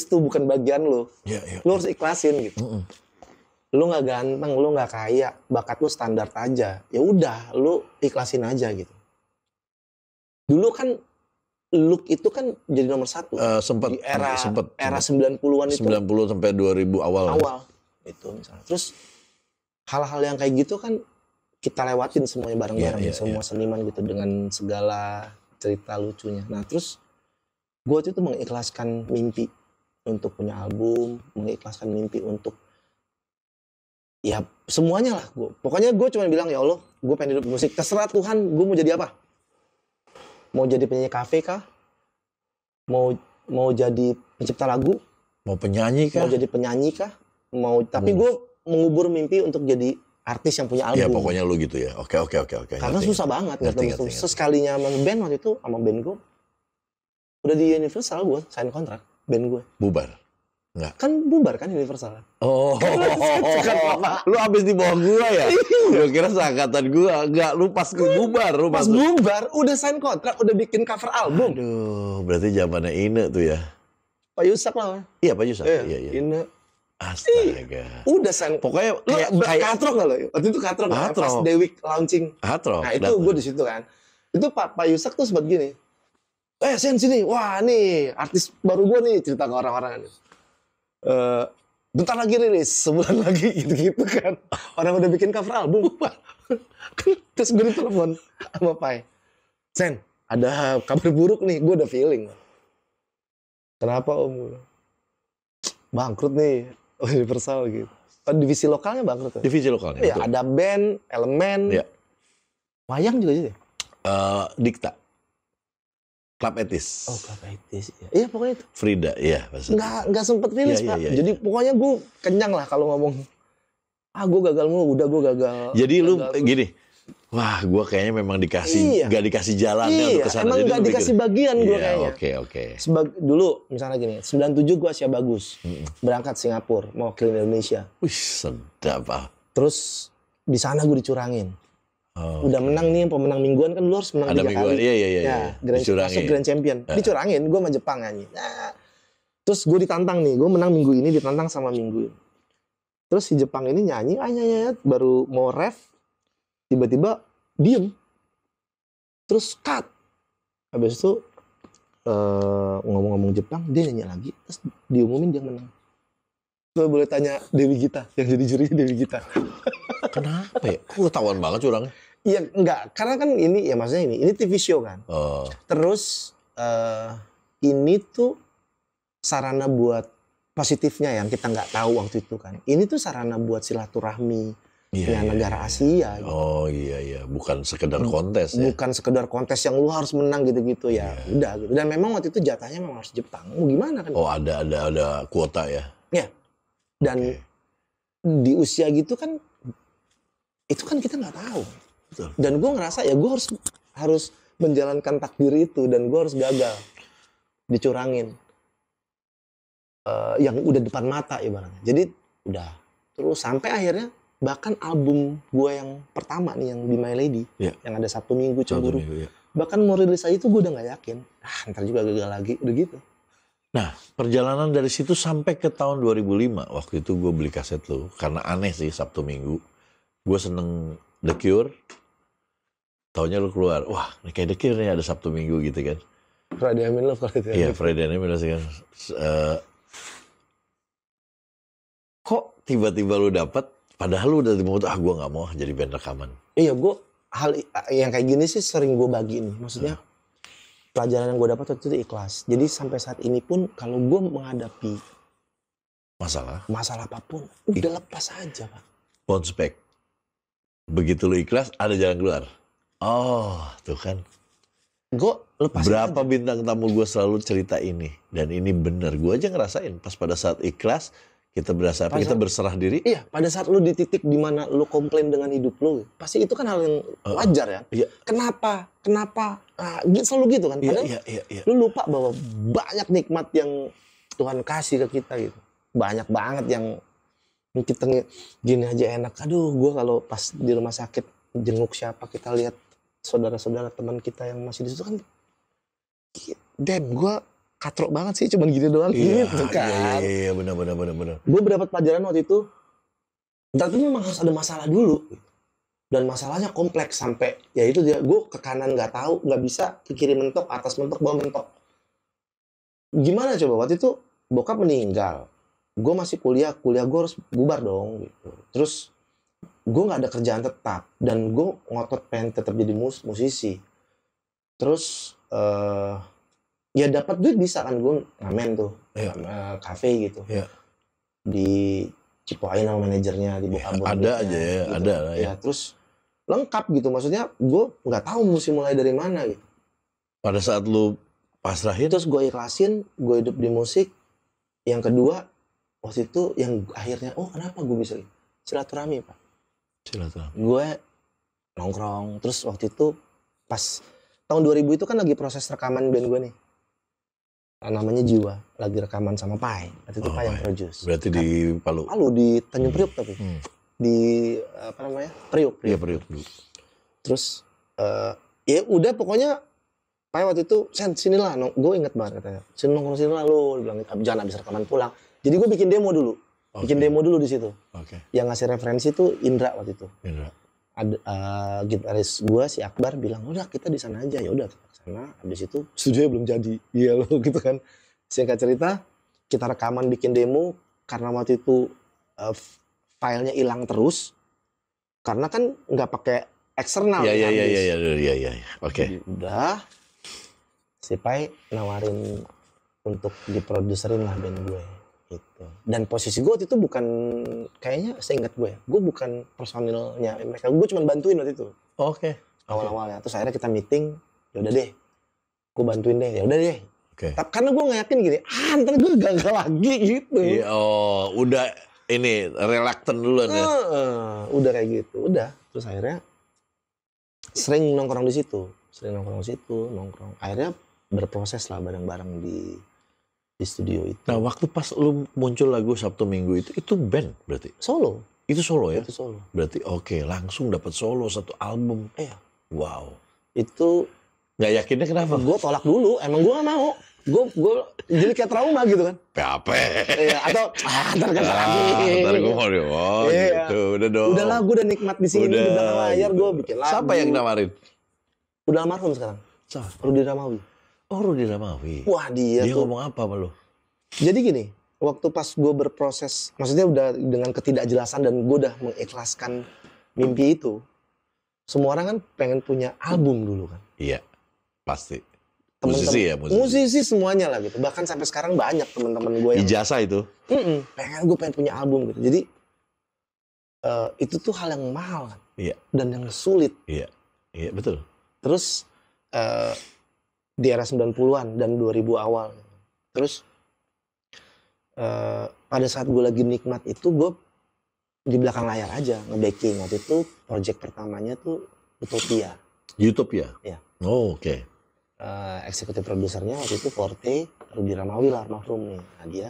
tuh bukan bagian lo. Lo harus ikhlasin gitu. Lo nggak ganteng, lo nggak kaya, bakat lo standar aja. Ya udah, lo ikhlasin aja gitu. Dulu kan look itu kan jadi nomor satu. Sempat di era 90-an itu. 90 sampai 2000 awal. Itu misalnya. Terus hal-hal yang kayak gitu kan kita lewatin semuanya bareng-bareng, semua seniman gitu dengan segala cerita lucunya. Nah terus gue itu mengikhlaskan mimpi untuk punya album, mengikhlaskan mimpi untuk ya semuanya lah. Pokoknya gue cuma bilang ya Allah, gue pengen hidup musik. Terserah Tuhan, gue mau jadi apa? Mau jadi penyanyi kafe kah? Mau jadi pencipta lagu? Mau penyanyi kah? Mau jadi penyanyi kah? Tapi gue mengubur mimpi untuk jadi artis yang punya album. Ya pokoknya lu gitu ya. Oke. Karena susah banget. Ngerti. Sekalinya sama band waktu itu, sama band gue. Udah di Universal gue, sign kontrak. Band gue. Bubar? Enggak. Kan bubar kan Universal. Oh. Lu abis di bawah gua ya? Gua kira seangkatan gua. Enggak, lu pas bubar. Pas bubar, udah sign kontrak, udah bikin cover album. Aduh, berarti zamannya Ine tuh ya? Pak Yusak lah. Iya, Pak Yusak. Iya. Ine. Astaga. Udah san. Pokoknya kayak Katrok nggak lo? Waktu itu Katrok. Pas Dewi launching. Katrok. Nah itu gue di situ kan. Itu Pak Yusak tuh sempat gini. Sen sini. Wah nih artis baru gue nih, cerita ke orang-orang. Bentar lagi rilis, sebulan lagi gitu-gitu kan. Orang udah bikin cover album. Terus gue ditelepon sama Pai. Sen, ada kabar buruk nih. Gue udah feeling. Kenapa om? Bangkrut nih Universal gitu. Divisi lokalnya bangkrut. Divisi lokalnya. Ya, betul. ada band, elemen, Ya. wayang juga sih. Dikta. Klub Etis. Oh, Club 80s. Iya pokoknya itu. Frida, iya. Nggak sempet rilis Iya, Pak. iya, iya. Jadi pokoknya gue kenyang lah kalau ngomong. Gue gagal mulu, udah gue gagal. Jadi lu gagal. gini, wah gue kayaknya memang dikasih, nggak dikasih jalannya Iya, untuk kesana. emang Jadi nggak lu dikasih pikir, bagian gue iya, kayaknya. Oke. Dulu misalnya gini, 97 gue Asia Bagus, berangkat Singapura, mewakili Indonesia. Wih sedap ah. Terus di sana gue dicurangin. Oh, Udah menang nih, pemenang mingguan kan lu harus menang ada 3 mingguan, kali. iya. Masuk Grand Champion. Dicurangin, gue sama Jepang nyanyi. Nah, terus gue ditantang nih, gue menang minggu ini ditantang sama minggu ini. Terus si Jepang ini nyanyi, baru mau ref, tiba-tiba diem. Terus cut. Habis itu ngomong-ngomong Jepang, dia nyanyi lagi, terus diumumin dia menang. Gue boleh tanya Dewi Gita, yang jadi jurinya Dewi Gita. Kenapa ya? Kok ketahuan banget curangnya? Iya enggak, karena kan ini ya maksudnya ini TV show kan. Oh. Terus ini tuh sarana buat positifnya yang kita nggak tahu waktu itu kan. Ini tuh sarana buat silaturahmi negara Asia. Gitu. Oh iya, bukan sekedar kontes ya. Bukan sekedar kontes yang lu harus menang gitu-gitu ya. Udah gitu. Dan memang waktu itu jatahnya memang harus Jepang. Mau gimana kan? Oh ada kuota ya. Ya. Dan di usia gitu kan itu kan kita nggak tahu. Betul. Dan gue ngerasa ya gue harus menjalankan takdir itu dan gue harus gagal dicurangin yang udah depan mata ibaratnya. Jadi udah terus sampai akhirnya bahkan album gue yang pertama nih yang Be My Lady yang ada Sabtu Minggu Cemburu bahkan mau rilis aja itu gue udah nggak yakin. Ntar juga gagal lagi udah gitu. Nah, perjalanan dari situ sampai ke tahun 2005 waktu itu gue beli kaset lu karena aneh sih Sabtu Minggu. Gue seneng The Cure, taunya lu keluar, wah ini kayak The Cure nih ada Sabtu Minggu gitu kan. Friday I'm in Love kalau itu. Iya, Friday I'm in Love kan. Kok tiba-tiba lu dapet, padahal lu udah mau gue nggak mau jadi band rekaman. Iya, gue hal yang kayak gini sih sering gue bagi nih, maksudnya pelajaran yang gue dapat waktu itu ikhlas. Jadi sampai saat ini pun kalau gue menghadapi masalah apapun, udah lepas aja Pak. Bounce back. Begitu lu ikhlas, ada jalan keluar. Oh, tuh kan. Gue lepas berapa aja. Bintang tamu gue selalu cerita ini. Dan ini bener. Gue aja ngerasain. Pas pada saat ikhlas, kita berasa apa? Kita berserah diri. Iya, pada saat lu di titik dimana lu komplain dengan hidup lu, pasti itu kan hal yang wajar ya. Iya. Kenapa? Selalu gitu kan. Padahal Iya. lu lupa bahwa banyak nikmat yang Tuhan kasih ke kita gitu. Banyak banget yang kita gini aja enak. Aduh, gue kalau pas di rumah sakit jenguk siapa, kita lihat saudara-saudara teman kita yang masih di situ kan, damn, gue katrok banget sih, cuman gini doang gitu kan. Iya, benar. Gue berdapat pelajaran waktu itu, tapi memang harus ada masalah dulu. Dan masalahnya kompleks sampai, ya itu dia, gue ke kanan nggak tahu, nggak bisa, ke kiri mentok, atas mentok, bawah mentok. Gimana coba, waktu itu bokap meninggal. Gue masih kuliah gue harus bubar dong gitu. Terus gue nggak ada kerjaan tetap dan gue ngotot pengen tetap jadi musisi. Terus ya dapat duit bisa kan, gue ngamen tuh kafe gitu di Cipoain sama manajernya di Bokabon. Ada aja ya, gitu. ada lah ya. Terus lengkap gitu, maksudnya gue nggak tahu mesti mulai dari mana gitu. Pada saat lu pasrahin, terus gue ikhlasin, gue hidup di musik. Yang kedua waktu itu yang akhirnya kenapa gue bisa silaturahmi Pak. Gue nongkrong terus waktu itu pas tahun 2000 itu kan lagi proses rekaman band gue nih, namanya Jiwa, lagi rekaman sama Pai. Waktu itu Pai yang produce. Berarti di Palu di Tanjung Priok tapi di apa namanya Priok. Iya Priok dulu. Terus ya udah pokoknya Pai waktu itu sinilah, gue inget banget katanya, nongkrong sini lah lu, bilang jangan habis rekaman pulang. Jadi gue bikin demo dulu. Bikin demo dulu di situ. Yang ngasih referensi tuh Indra waktu itu. Ada gitaris gue si Akbar bilang, udah kita di sana aja. Ya udah kita ke sana. Habis itu studionya belum jadi. Iya loh gitu kan. Singkat cerita, kita rekaman bikin demo karena waktu itu filenya hilang terus. Karena kan nggak pakai eksternal. Iya. Oke. Udah. Si Pai nawarin untuk diproduserin lah band gue gitu. Dan posisi gue waktu itu bukan, kayaknya seingat gue bukan personilnya mereka, gue cuma bantuin waktu itu Oke. awal-awalnya. Terus akhirnya kita meeting, ya udah deh, gue bantuin deh, ya udah deh. Oke. Tapi karena gue nggak yakin gini, ntar gue gagal lagi gitu. Iya, oh, udah ini reluctant duluan ya. Udah kayak gitu, udah. Terus akhirnya sering nongkrong di situ, nongkrong. Akhirnya berproses lah bareng-bareng di studio itu. Nah, waktu pas lu muncul lagu Sabtu Minggu itu band berarti? Solo. Itu solo ya? Itu solo. Berarti oke, langsung dapat solo 1 album. Iya. Wow. Itu Nggak yakinnya kenapa? gue tolak dulu, emang gue gak mau. Gue jadi kayak trauma gitu kan. PHP. Iya, atau ntar kan lagi. Ntar gue mau gitu. Udah dong. Udah lah, gue udah nikmat di sini, di belakang layar gitu. gue bikin lagu. Siapa yang nawarin? Udah almarhum sekarang. Siapa? Rudi Ramawi. Oh, Rudi Ramawi. Wah, dia tuh. ngomong apa sama lu? Jadi gini, waktu pas gue berproses, maksudnya udah dengan ketidakjelasan dan gue udah mengikhlaskan mimpi itu, semua orang kan pengen punya album dulu kan. Iya, pasti. Musisi ya, musisi semuanya lah gitu. Bahkan sampai sekarang banyak teman-teman gue yang ijazah itu. pengen punya album gitu. Jadi itu tuh hal yang mahal kan. Iya. Dan yang sulit. Iya, iya betul. Terus di era 90-an dan 2000 awal. Terus pada saat gue lagi nikmat itu, gue di belakang layar aja nge-backing. Waktu itu project pertamanya tuh Utopia. Utopia? Iya. Oh, oke. Eksekutif produsernya waktu itu Forte, Rudi Ramawi lah, almarhum nih. Nah, dia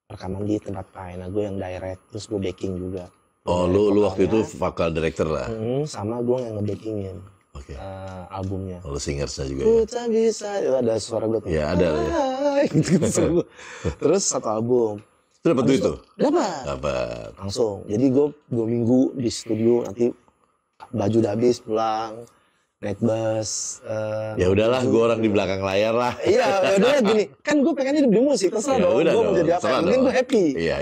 rekaman di tempat lain. Nah, gue yang direct, terus gue backing juga. Oh, lu waktu itu vocal director lah? Sama gue yang nge-backingin albumnya. Lu singersnya juga Ku ya? tak bisa, ada suara gue tuh. Iya, ada ya. Gitu, suara gue. Terus 1 album. Itu dapat duit tuh? Dapat. Langsung. Jadi gue 2 minggu di studio, nanti baju udah habis, pulang. Naik bus. Ya udahlah, gue orang di belakang layar lah. Iya, udah gini. Kan gue pengennya di musik, terserah Ya, dong. udah Gue dong, mau jadi apa, terserah mungkin dong. gue happy. Iya.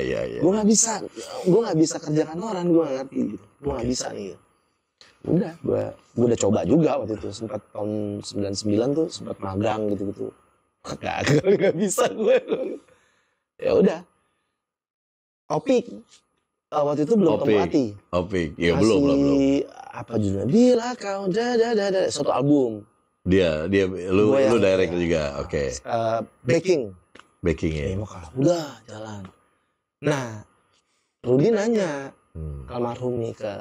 Gue gak bisa kerja kantoran, gue gak ngerti gitu. Gue gak bisa nih. Udah, gue udah coba juga waktu itu. Sempat tahun 99 tuh, sempat magang gitu-gitu. Gak bisa gue. Ya udah. Opik. Waktu itu belum Temu Hati. Opik, ya belum. Apa judulnya? Bila kau satu album. Dia lu direct juga, oke. Backing. Backingnya. Udah jalan. Nah, Rudi nanya almarhum nih ke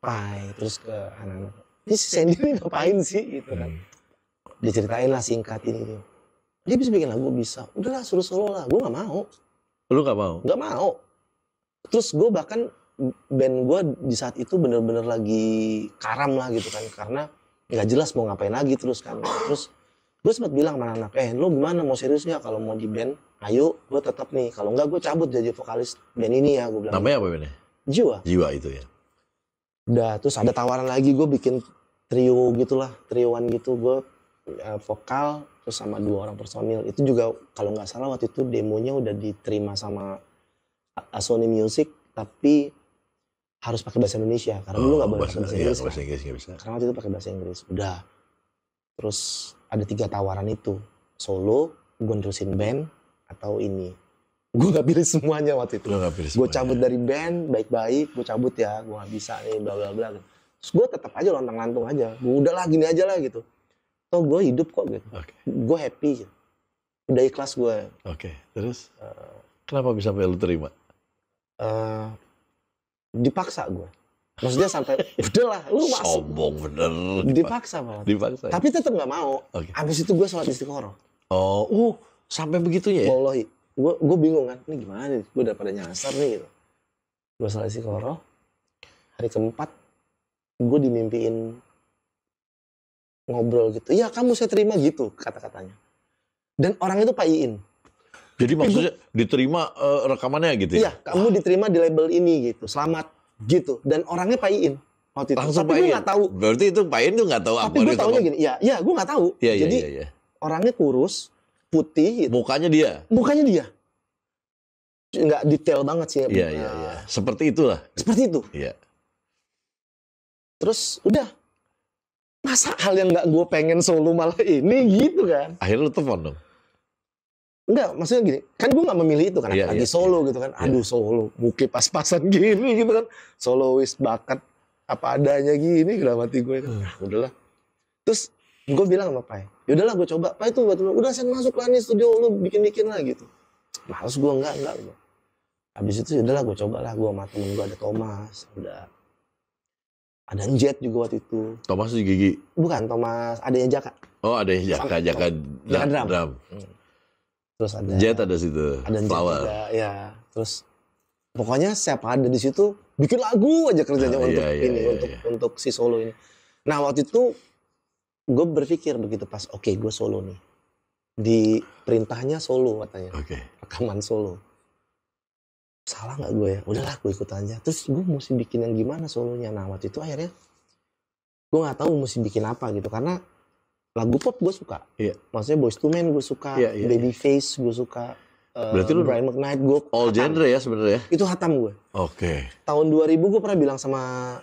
Pai, terus ke anak-anak. Ini si Sandy ini ngapain sih gitu kan? Diceritain lah singkat ini. Dia bisa bikin lagu, bisa. Udahlah suruh solo lah. Gue nggak mau. Lu nggak mau? Nggak mau. Terus gue bahkan band gue di saat itu bener-bener lagi karam lah gitu kan, karena nggak jelas mau ngapain lagi terus kan. Terus gue sempat bilang sama anak, lu gimana, mau serius nggak kalau mau di band? Ayo, gue tetap nih. Kalau nggak gue cabut jadi vokalis band ini ya, gue bilang. Namanya apa bandnya? Jiwa itu ya. Udah, terus ada tawaran lagi, gue bikin trio gitulah, trioan gitu. Gue vokal terus sama 2 orang personil. Itu juga kalau nggak salah waktu itu demonya udah diterima sama Sony Music, tapi harus pakai bahasa Indonesia karena dulu nggak boleh pakai bahasa Inggris. Bahasa Inggris nggak bisa. Karena waktu itu pakai bahasa Inggris. Udah. Terus ada 3 tawaran itu, solo, gue nerusin band, atau ini. Gue nggak pilih semuanya waktu itu. Gue cabut dari band, baik-baik, gue cabut ya, gue nggak bisa nih, bla bla bla. Terus gue tetap aja lontang-lantung aja. Gue udahlah gini aja lah gitu. Toh gue hidup kok gitu. Gue happy. Udah ikhlas gue. Oke. Terus kenapa bisa sampai lu terima? Dipaksa gue. Maksudnya sampai udahlah lu masuk. Sombong bener. Dipaksa malah. Dipaksa. Tapi tetap nggak mau. Habis itu gue sholat istiqoroh. Oh, sampai begitunya ya? Wallahi. Gue bingung kan, ini gimana nih? Gue udah pada nyasar nih gitu. Gue sholat istiqoroh. Hari keempat gue dimimpiin ngobrol gitu. Ya kamu saya terima gitu kata-katanya. Dan orang itu Pak Iin. Jadi maksudnya diterima rekamannya gitu ya? Iya, kamu diterima di label ini gitu. Selamat gitu. Dan orangnya Pak Iin waktu itu. Langsung tapi Pak gue Iin. nggak tahu. Berarti itu Pak Iin tuh nggak tahu apa. Tapi gue taunya gini. Ya gue nggak tahu. Iya, Jadi iya. orangnya kurus, putih. Gitu. Mukanya dia. Mukanya dia. Nggak detail banget sih. Iya. Seperti itulah. Seperti itu. Iya. Terus udah. Masa hal yang nggak gue pengen solo malah ini gitu kan. Akhirnya lu telepon dong? Enggak, maksudnya gini, kan gue nggak memilih itu kan, Iya, lagi iya, solo gitu kan, aduh solo, muke pas-pasan gini gitu kan, solois bakat apa adanya gini dalam hati gue kan, udahlah. Terus gue bilang sama Pai, yaudahlah gue coba, Pai tuh udah saya masuk lah nih studio lu bikin-bikin lah gitu. Males gue enggak. Habis itu yaudahlah gue coba lah, gue sama temen gue ada Thomas, ada Jet juga waktu itu. Thomas di Gigi. Bukan Thomas, adanya Jaka. Oh, ada Jaka Jaka drum. Terus ada Jet ada situ. ada Jet Flower. juga, ya. Terus pokoknya siapa ada di situ bikin lagu aja kerjanya untuk si solo ini. Nah waktu itu gue berpikir begitu pas, oke, gue solo nih. Di perintahnya solo katanya, rekaman solo. Salah nggak gue ya? Udahlah gue ikut aja. Terus gue mesti bikin yang gimana solonya? Nah waktu itu akhirnya gue nggak tahu mesti bikin apa gitu karena lagu pop gue suka. Iya. Maksudnya Boyz II Men gue suka, Babyface gue suka. Berarti lu Brian McKnight gue all genre ya sebenarnya. Itu hatam gue. Oke. Tahun 2000 gue pernah bilang sama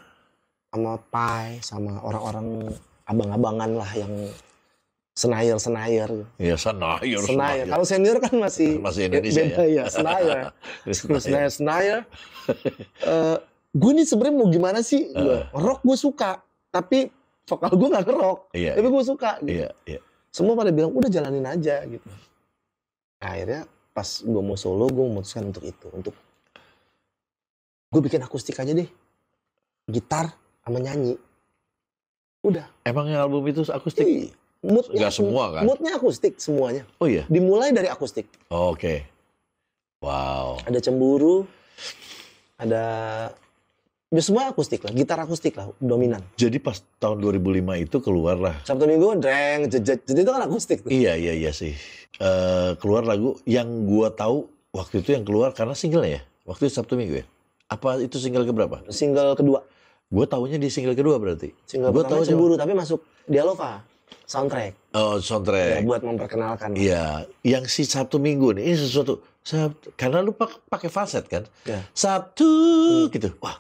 Pai, sama orang-orang abang-abangan lah yang Senayer. Iya, Senayer. Kalau senior kan masih Indonesia beda, ya. Senayer. Gue nih sebenarnya mau gimana sih? Rock gue suka, tapi vokal gue nggak nge-rock. Iya, tapi gue suka. Gitu. Iya. Semua pada bilang udah jalanin aja gitu. Akhirnya pas gue mau solo, gue memutuskan untuk itu, untuk gue bikin akustik aja deh, gitar sama nyanyi. Udah. Emang yang album itu akustik? Iya. Moodnya nggak semua kan? Moodnya akustik semuanya. Oh iya? Dimulai dari akustik. Oke. Wow. Ada cemburu, ada semua akustik lah, gitar akustik lah, dominan. Jadi pas tahun 2005 itu keluar lah. Sabtu Minggu, dreng, jejet, itu kan akustik. Tuh. Iya sih. Keluar lagu yang gua tahu waktu itu yang keluar karena single ya? Waktu itu Sabtu Minggu ya? Apa itu single keberapa? Single kedua. Gue taunya di single kedua berarti. Single pertama cemburu, tapi masuk Dialova. Soundtrack. Oh, soundtrack. Ya, buat memperkenalkan. Iya, yang si Sabtu Minggu nih, ini sesuatu. Karena lu pakai falset kan? Ya. Sabtu gitu. Wah.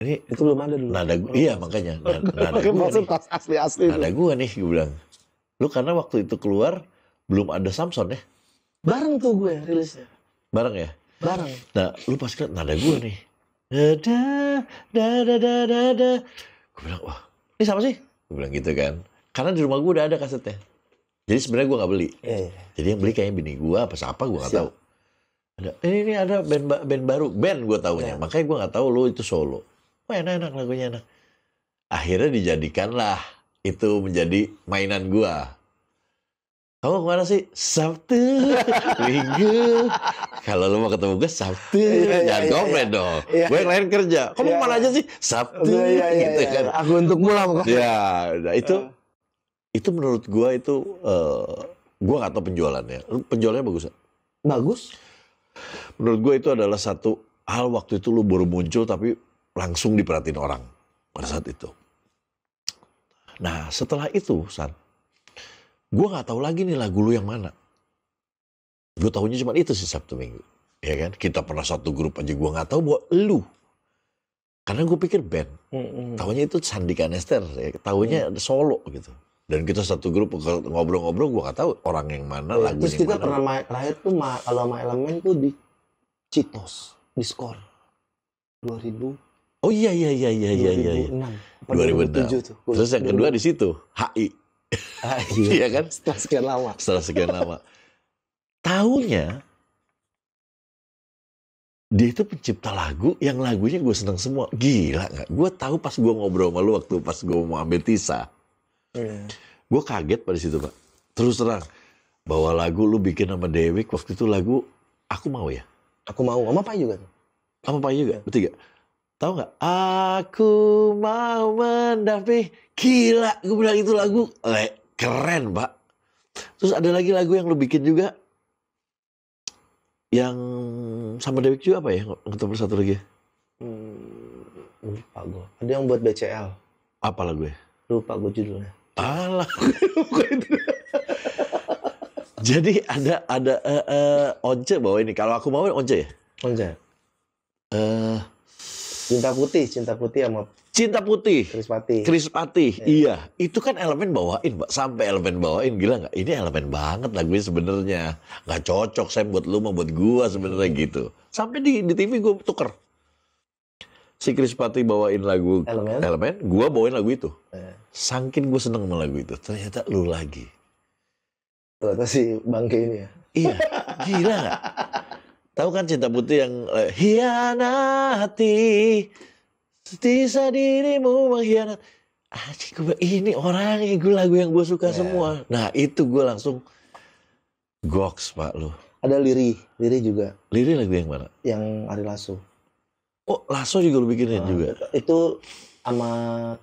Ini itu belum ada dulu. Nada gue, iya makanya. Nada gue nih. Asli. Nada gue nih, gue bilang. Lu karena waktu itu keluar, belum ada Samson ya? Bareng tuh gue rilisnya. Bareng ya? Bareng. Nah, lu pas liat nada gue nih. Da. Gue bilang, wah, ini sama sih? Gue bilang gitu kan. Karena di rumah gue udah ada kasetnya. Jadi sebenarnya gue nggak beli. Iya. Jadi yang beli kayaknya bini gue apa siapa gue nggak tahu. Ada ini ada band baru, band gue taunya. Makanya gue nggak tahu lu itu solo. Wah enak lagunya enak. Akhirnya dijadikanlah itu menjadi mainan gue. Kamu kemana sih? Sabtu, Minggu. Kalau lu mau ketemu gue Sabtu, jangan komplain dong. Gue yang lain kerja. Kamu kemana aja sih? Sabtu, gitu kan. Aku untuk pulang. Ya, itu menurut gue itu, gue nggak tahu penjualannya. Penjualannya bagus gak? Bagus. Menurut gue itu adalah satu hal waktu itu lu baru muncul tapi langsung diperhatiin orang pada saat itu. Nah setelah itu, San, gue nggak tahu lagi nih lagu lu yang mana. Gue tahunya cuma itu sih Sabtu Minggu, ya kan? Kita pernah satu grup aja gue nggak tahu bahwa lu, karena gue pikir band. Tahunya itu Sandika Nester, ya. Tahunya solo gitu. Dan kita satu grup ngobrol-ngobrol, gue nggak tahu orang yang mana, lagunya terus kita mana. pernah terakhir tuh kalau sama Elemen tuh di Citos, di Skor 2000. Oh iya. 2006. 2006. Tuh. Terus yang kedua di situ, HI. Iya kan? Setelah sekian lama. Taunya dia itu pencipta lagu yang lagunya gue seneng semua. Gila nggak? Gue tahu pas gue ngobrol sama lu waktu pas gue mau ambil Tisa. Gue kaget pada situ Pak. Terus terang bahwa lagu lu bikin sama Dewik waktu itu lagu Aku Mau ya? Aku Mau sama Pai juga tuh. Sama Pai juga, bertiga. Tahu nggak? Aku mau mendampingi. Gila, gue bilang itu lagu keren Pak. Terus ada lagi lagu yang lu bikin juga yang sama Dewik juga apa ya? Ngetop satu lagi. Lupa gue. Ada yang buat BCL. Apa lagu ya? Lupa gue judulnya. Alah. Jadi ada Once bawa ini. Kalau Aku Mau Once ya? Once. Cinta Putih sama Cinta Putih. Krispati. Krispati, iya. Itu kan elemen bawain, Mbak. Sampai elemen bawain, gila nggak? Ini elemen banget lagunya sebenarnya. Nggak cocok, Sam, buat lu, mau buat gua sebenarnya gitu. Sampai di TV gua tuker. Si Krispati bawain lagu elemen, gua bawain lagu itu. Saking gua seneng sama lagu itu, ternyata lu lagi. Ternyata si Bangke ini ya. Iya, gila nggak? Tahu kan Cinta Putih yang hianati, sisa dirimu mengkhianat. Ini orangnya gue lagu yang gue suka semua. Nah itu gue langsung goks, Pak, lu. Ada Liri juga. Liri lagu yang mana? Yang Ari Lasso. Oh, Lasso juga lu bikinin juga? Itu sama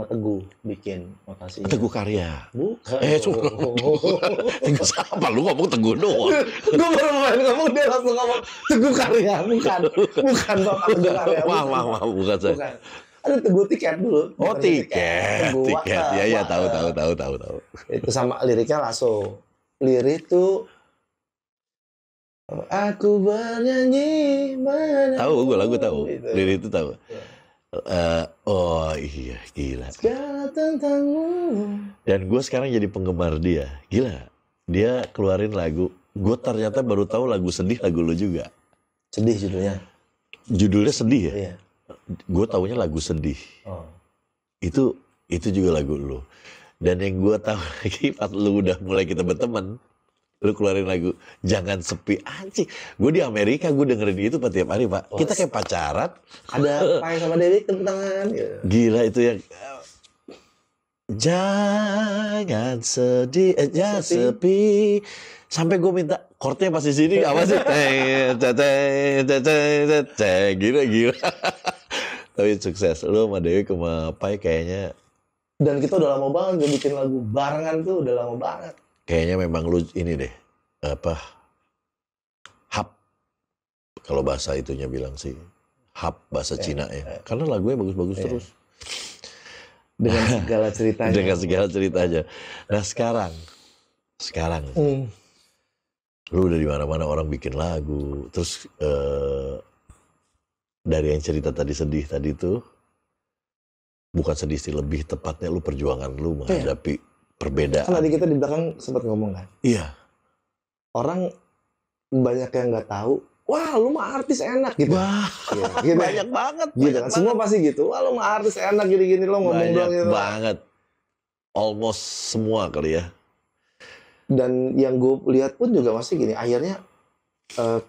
Teguh bikin notasinya. Teguh Karya. Bukan. Teguh siapa? Lu ngomong Teguh doang. Gue baru main ngomong, dia langsung ngomong Teguh Karya. Bukan Bapak Teguh Karya. Maaf, bukan saya. Bukan. Ada Teguh Tiket dulu. Oh, tiket. Ya, tahu. Itu sama liriknya Lasso. Lirik tuh aku bernyanyi tahu, gue lagu tahu. Gitu. Lirik itu tahu. Oh iya, gila. Segala tentangmu. Dan gue sekarang jadi penggemar dia. Gila. Dia keluarin lagu. Gue ternyata baru tahu lagu sedih lagu lu juga. Sedih judulnya. Judulnya sedih ya? Iya. Gue taunya lagu sedih. Oh. Itu juga lagu lu. Dan yang gue tahu lagi pas lu udah mulai kita berteman, lu keluarin lagu Jangan Sepi. Anjing, gue di Amerika gue dengerin itu Pak tiap hari, Pak. Kita kayak pacaran. Ada Pai sama Dewi kentangan gitu. Gila itu yang jangan sedih, jangan sepi. Sampai gue minta chordnya pas di sini apa sih? Gila. Tapi sukses. Lu sama Dewi sama Pai kayaknya. Dan kita udah lama banget gak bikin lagu barengan tuh, udah lama banget. Kayaknya memang lu ini deh, hub, kalau bahasa itunya bilang sih, hub bahasa Cina ya. Karena lagunya bagus-bagus terus. Dengan segala ceritanya. Dengan segala ceritanya. Nah sekarang, lu udah di mana-mana orang bikin lagu, terus dari yang cerita tadi sedih tadi tuh, bukan sedih sih, lebih tepatnya lu perjuangan lu menghadapi perbedaan. Kan tadi kita di belakang sempat ngomong kan. Iya. Orang banyak yang nggak tahu. Wah, lu mah artis enak gitu. Wah, gitu. banyak banget. Gitu kan. Semua pasti gitu. Wah, lu mah artis enak gini-gini lo ngomong banyak doang gitu. Banget. Almost semua kali ya. Dan yang gue lihat pun juga masih gini. Akhirnya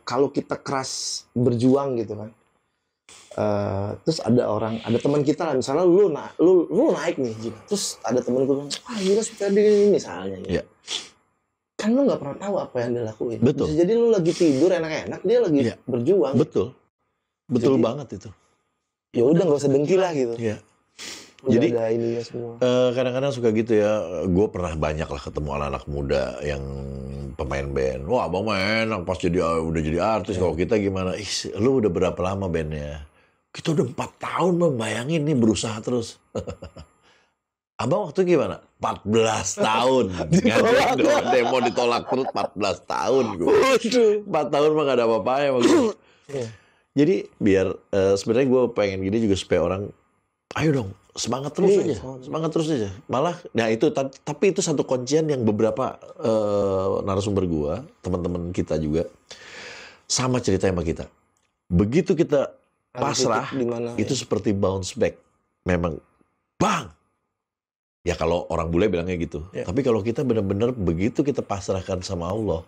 kalau kita keras berjuang gitu kan. Terus ada teman kita lah, misalnya lu naik nih gitu. Terus ada temen gue bilang, wah gila suka dia misalnya gitu. Yeah. Kan lu nggak pernah tahu apa yang dia lakuin. Betul. Bisa jadi lu lagi tidur enak-enak, dia lagi berjuang. Betul jadi, banget itu. Ya udah nggak usah dengki lah gitu. Iya. Udah Jadi ada ininya semua. Kadang-kadang suka gitu ya. Gue pernah banyak lah ketemu anak-anak muda yang pemain band. Wah abang mah enak pas udah jadi artis. Kalau kita gimana? Lu udah berapa lama bandnya? Kita udah 4 tahun, Bang. Bayangin nih berusaha terus. Abang waktu gimana? 14 tahun. Demo ditolak terus 14 tahun. 4 tahun mah gak ada apa-apanya. Jadi biar sebenarnya gue pengen gini juga supaya orang, ayo dong semangat terus aja. Semangat terus aja. Malah, nah itu, tapi itu satu kuncian yang beberapa narasumber gue, teman-teman kita juga, sama ceritanya sama kita. Begitu kita pasrah, itu seperti bounce back. Memang, bang! Ya kalau orang bule bilangnya gitu. Ya. Tapi kalau kita benar-benar begitu kita pasrahkan sama Allah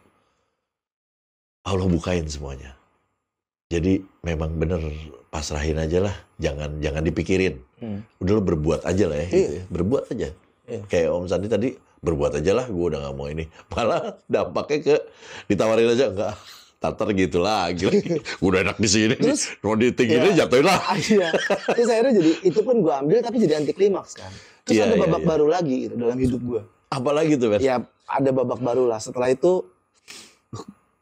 bukain semuanya. Jadi memang bener pasrahin aja lah. Jangan dipikirin. Udah lo berbuat aja lah ya. Gitu ya. Berbuat aja. Kayak Om Sandi tadi, berbuat aja lah. Gue udah gak mau ini. Malah dampaknya ditawarin aja. Enggak. Tatar gitu lagi. Udah enak di sini. Terus mau ditinggiin jatuhin lah. Iya. Terus akhirnya jadi itu pun gue ambil tapi jadi anti klimaks kan. Terus ada babak baru lagi gitu dalam hidup gue. Apalagi tuh, Ben? Ya ada babak baru lah. Setelah itu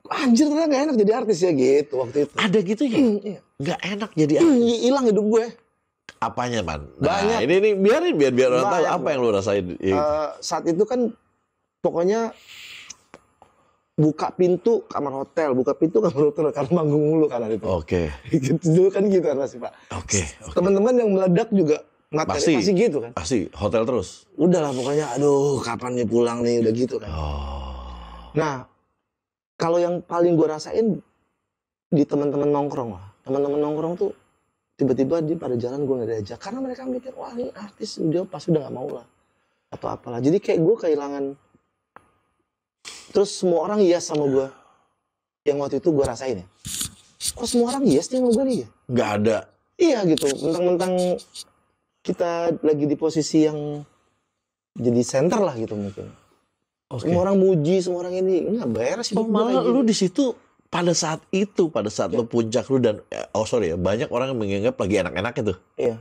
anjir ternyata gak enak jadi artis ya gitu waktu itu. Ada gitu ya? Gak enak jadi artis. Hilang hidup gue. Apanya, Man? Banyak. Nah, ini biar orang tahu apa yang lu rasain. Saat itu kan pokoknya buka pintu kamar hotel karena manggung mulu karena itu. Oke. Dulu kan gitu kan masih Pak. Oke. Teman-teman yang meledak juga Pasti. pasti gitu kan. Pasti hotel terus. Udahlah pokoknya, aduh kapan nih pulang nih, udah gitu kan. Oh. Nah, kalau yang paling gue rasain di teman-teman nongkrong lah. Teman-teman nongkrong tuh tiba-tiba di pada jalan gue nggak diajak karena mereka mikir wah ini artis, dia pasti udah nggak mau lah atau apalah. Jadi kayak gue kehilangan. Terus semua orang yes sama gue. Yang waktu itu gue rasain ya. Kok semua orang yes nih sama gue nih ya? Nggak ada. Iya gitu. Mentang-mentang kita lagi di posisi yang jadi center lah gitu mungkin. Oke. Semua orang muji, semua orang ini nggak beres hidup gua Malah kayak lu gini. di situ pada saat lu puncak lu dan sorry ya, banyak orang yang menganggap lagi enak-enak itu. Iya.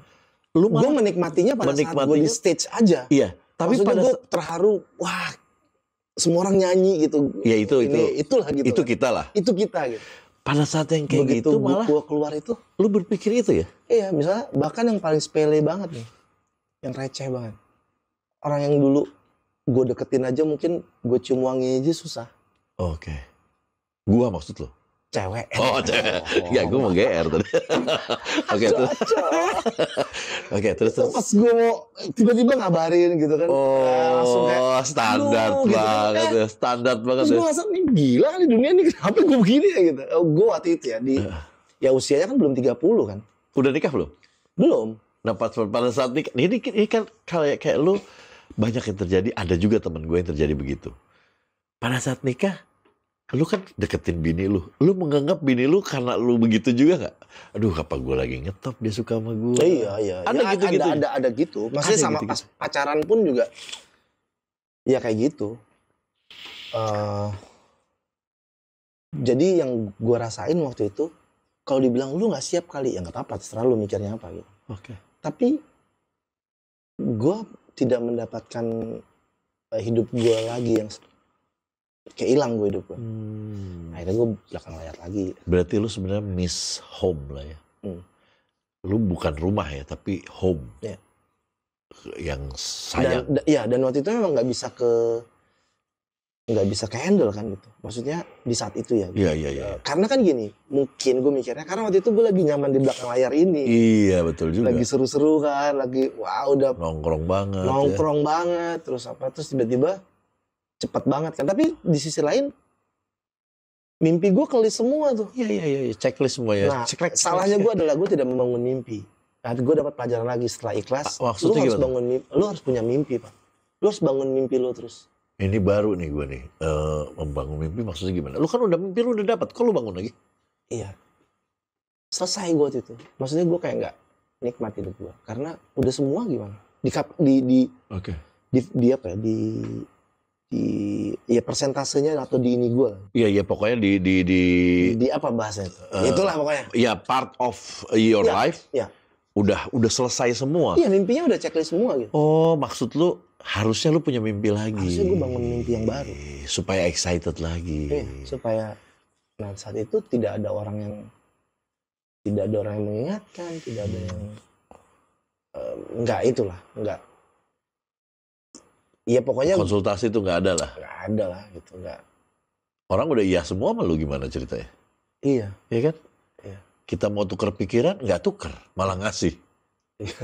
Lu Gue malah menikmatinya pada saat gue di menikmatinya- stage aja. iya, tapi Maksudnya pada gue terharu, wah semua orang nyanyi gitu. ya Itulah gitu. itu kan. kita lah. Itu kita gitu. Pada saat yang kayak Begitu gitu malah gue keluar itu, lu berpikir itu ya. iya misalnya bahkan yang paling sepele banget nih, yang receh banget. Orang yang dulu gue deketin aja mungkin gue cium wangi aja susah. Oke. Gua maksud lu. Cewek. Oh, cewek. Ya, gua mau GR tadi. Oke, terus. Oke, terus. Pas gue mau tiba-tiba ngabarin gitu kan. langsung kayak, Oh, standar "Aduh," gitu kan. banget ya. Standar banget Terus ya. gue ngerasa, nih gila di dunia nih kenapa gue begini ya gitu. Gue waktu itu ya, ya usianya kan belum 30 kan. Udah nikah belum? Belum. Nah, pada saat nikah, ini kan kayak lu banyak yang terjadi, ada juga temen gue yang terjadi begitu. Pada saat nikah, lu kan deketin bini lu. Lu menganggap bini lu karena lu begitu juga nggak? Aduh, apa gue lagi ngetop dia suka sama gue? Iya. Ada Ya, gitu-gitu. Ada gitu. Maksudnya Ada sama gitu-gitu. pas pacaran pun juga, ya kayak gitu. Jadi yang gue rasain waktu itu, kalau dibilang lu nggak siap kali, ya nggak apa-apa, terserah lu mikirnya apa gitu. Oke. Tapi gue tidak mendapatkan hidup gue lagi yang kayak hilang gue hidup gue. Akhirnya gue belakang layar lagi. Berarti lu sebenarnya miss home lah ya. Lu bukan rumah ya, tapi home. Iya. Yang sayang. Dan waktu itu memang nggak bisa ke handle kan gitu. Maksudnya di saat itu ya. Gitu. Iya. Karena kan gini, mungkin gue mikirnya karena waktu itu gue lagi nyaman di belakang layar ini. Iya, betul juga. Lagi seru-seru kan, lagi wah udah Nongkrong banget. nongkrong banget, terus tiba-tiba cepat banget kan. Tapi di sisi lain mimpi gue kelis semua tuh. Iya. Checklist semua ya. Nah, salahnya gue adalah gue tidak membangun mimpi. Nah, gue dapat pelajaran lagi setelah ikhlas. Lu Maksudnya harus gimana? bangun mimpi. Lu harus punya mimpi, Pak. Lu harus bangun mimpi lu terus. Ini baru nih gue nih. Membangun mimpi maksudnya gimana? Lu kan udah mimpi lu udah dapat. Kok lu bangun lagi? Iya. Selesai gue waktu itu. Maksudnya gue kayak nggak nikmat hidup gue. Karena udah semua gimana? Oke. Di apa ya? Ya persentasenya atau di ini gue. Iya pokoknya Di apa bahasanya? Itulah pokoknya. ya part of your Ya, life. ya. Udah selesai semua. Iya mimpinya udah checklist semua gitu. Oh, maksud lu harusnya lu punya mimpi lagi. Harusnya gue bangun mimpi yang baru. Supaya excited lagi. Iya, supaya saat itu tidak ada orang yang mengingatkan, tidak ada yang enggak. Iya pokoknya Konsultasi itu nggak ada lah. nggak ada lah gitu, nggak. Orang udah iya semua sama lu gimana ceritanya? Iya. Iya kan? Iya. Kita mau tuker pikiran, nggak tuker, malah ngasih. Iya.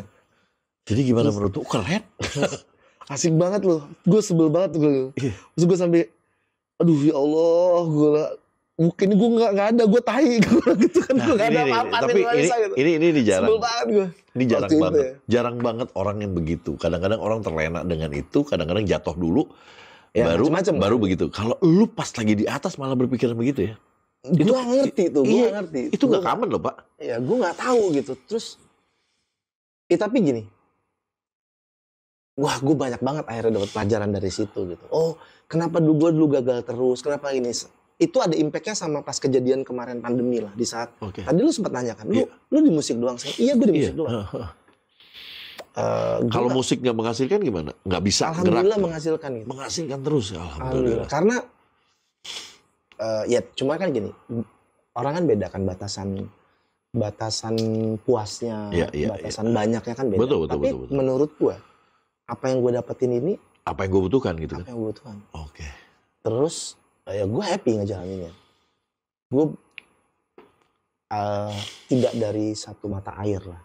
Jadi gimana menurut lu? Keren. Asik banget loh. Gue sebel banget gue. Iya. Terus gue sampai, aduh ya Allah, mungkin gue nggak ada, gue tahi gitu kan, gue nggak ada apa-apa tapi di Indonesia gitu. ini jarang. Sebel banget gue. Ini jarang Waktu itu banget. ya. Jarang banget orang yang begitu. Kadang-kadang orang terlena dengan itu, kadang-kadang jatuh dulu, Ya, macem-macem baru kan. begitu. Kalau lu pas lagi di atas malah berpikiran begitu ya? Gue ngerti tuh, gue Iya, ngerti. Itu nggak common loh, Pak. Ya gue nggak tahu gitu. Terus, tapi gini, wah gue banyak banget akhirnya dapat pelajaran dari situ gitu. Oh, kenapa gue dulu gagal terus? Kenapa ini? Itu ada impactnya sama pas kejadian kemarin pandemi lah di saat. Oke. Tadi lu sempat nanya kan, Iya. lu di musik doang? Iya, gue di musik Iya. doang. Kalau musik nggak menghasilkan gimana? Nggak bisa alhamdulillah gerak. menghasilkan gitu. Menghasilkan terus ya, Alhamdulillah. alhamdulillah. Karena ya cuma kan gini, orang kan beda kan batasan puasnya, Iya, batasan banyaknya kan beda. Betul. Tapi menurut gua, apa yang gua dapetin ini, Apa yang gue butuhkan gitu apa kan? yang gua butuhkan. Oke. Terus ya gua happy ngejalaninnya. Gua tidak dari satu mata air lah.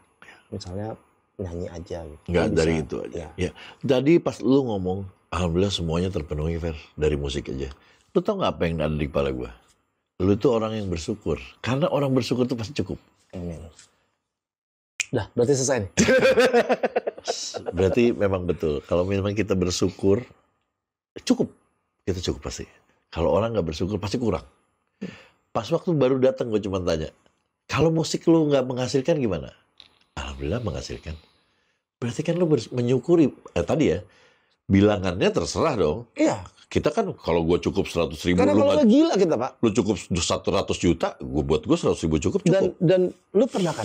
Misalnya nyanyi aja gitu. Nggak Gua dari bisa, itu aja. ya. Ya. Jadi pas lu ngomong, alhamdulillah semuanya terpenuhi, Fer, dari musik aja. Lu tau nggak apa yang ada di kepala gua? Lu tuh orang yang bersyukur. Karena orang bersyukur tuh pasti cukup. Amin. Dah, berarti selesai nih. Berarti memang betul. Kalau memang kita bersyukur, cukup. Kita cukup pasti. Kalau orang nggak bersyukur, pasti kurang. Pas waktu baru datang, gue cuma tanya, kalau musik lu nggak menghasilkan gimana? Alhamdulillah menghasilkan. Berarti kan lu menyukuri. Tadi ya, bilangannya terserah dong. Iya. Kita kan kalau gue cukup 100.000, Karena kalau nggak gila kita, Pak. lu cukup 100 juta, buat gue 100.000 cukup. Dan lu pernah kan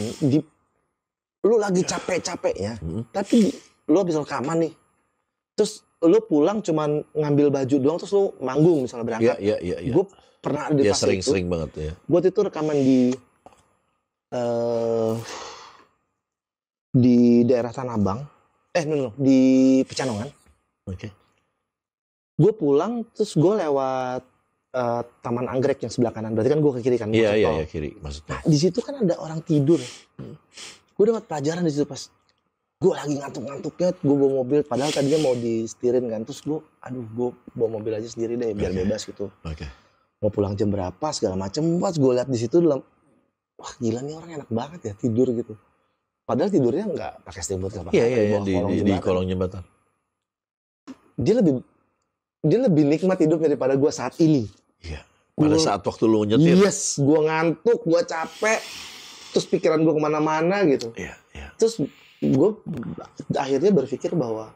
lu lagi capek-capeknya, tapi lu habis rekaman nih, terus lu pulang cuman ngambil baju doang, terus lu manggung misalnya berangkat. Iya. Gue pernah ada di fase itu. Sering banget ya. Gue itu rekaman di daerah Tanah Abang, di Pecanongan. Oke. Gue pulang terus gue lewat Taman Anggrek yang sebelah kanan. Berarti kan gue ke kiri kan? Iya, kiri maksudnya. Nah, di situ kan ada orang tidur. Gue dapat pelajaran di situ pas gue lagi ngantuk-ngantuknya, gue bawa mobil. Padahal tadinya mau disetirin kan. Terus gue bawa mobil aja sendiri deh biar bebas gitu. Oke. Mau pulang jam berapa segala macam. Pas gue lihat di situ dalam, wah gila nih orang enak banget ya tidur gitu. Padahal tidurnya nggak pakai selimut, nggak pakai Iya, di kolong jembatan. Dia lebih nikmat hidup daripada gue saat ini. Iya. Pada saat waktu lu nyetir. Yes, gue ngantuk, gue capek, terus pikiran gue kemana-mana gitu. Iya. Terus gue akhirnya berpikir bahwa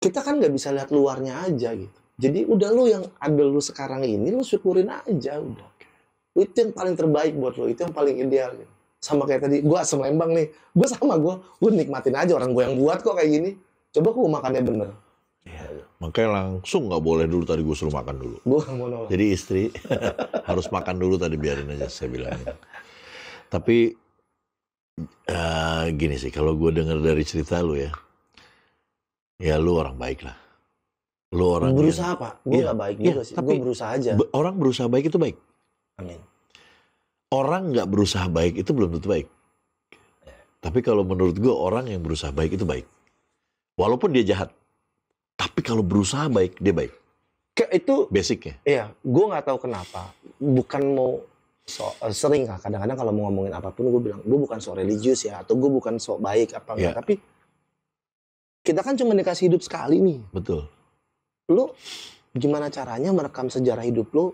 kita kan nggak bisa lihat luarnya aja gitu. Jadi udah lu yang ada lu sekarang ini, lu syukurin aja udah. Itu yang paling terbaik buat lu, itu yang paling ideal gitu. Sama kayak tadi, gue asam lembang nih, gue nikmatin aja, orang gue yang buat kok kayak gini. Coba gue makannya bener. Ya, makanya langsung nggak boleh dulu tadi gue suruh makan dulu. Gue nggak mau nolak. Jadi istri harus makan dulu tadi, biarin aja saya bilangin. Tapi gini sih, kalau gue dengar dari cerita lu ya lu orang baik lah. Lu orang berusaha Pak, gue nggak baik juga sih. Tapi gue berusaha aja. Orang berusaha baik itu baik. Amin. Orang nggak berusaha baik itu belum tentu baik. Tapi kalau menurut gue orang yang berusaha baik itu baik. Walaupun dia jahat. Tapi kalau berusaha baik, dia baik. Itu basicnya. Iya, gue nggak tahu kenapa. Bukan mau sering lah. Kadang-kadang kalau mau ngomongin apapun gue bilang, gue bukan sok religius ya, atau gue bukan sok baik apa enggak. Tapi kita kan cuma dikasih hidup sekali nih. Betul. Lu gimana caranya merekam sejarah hidup lu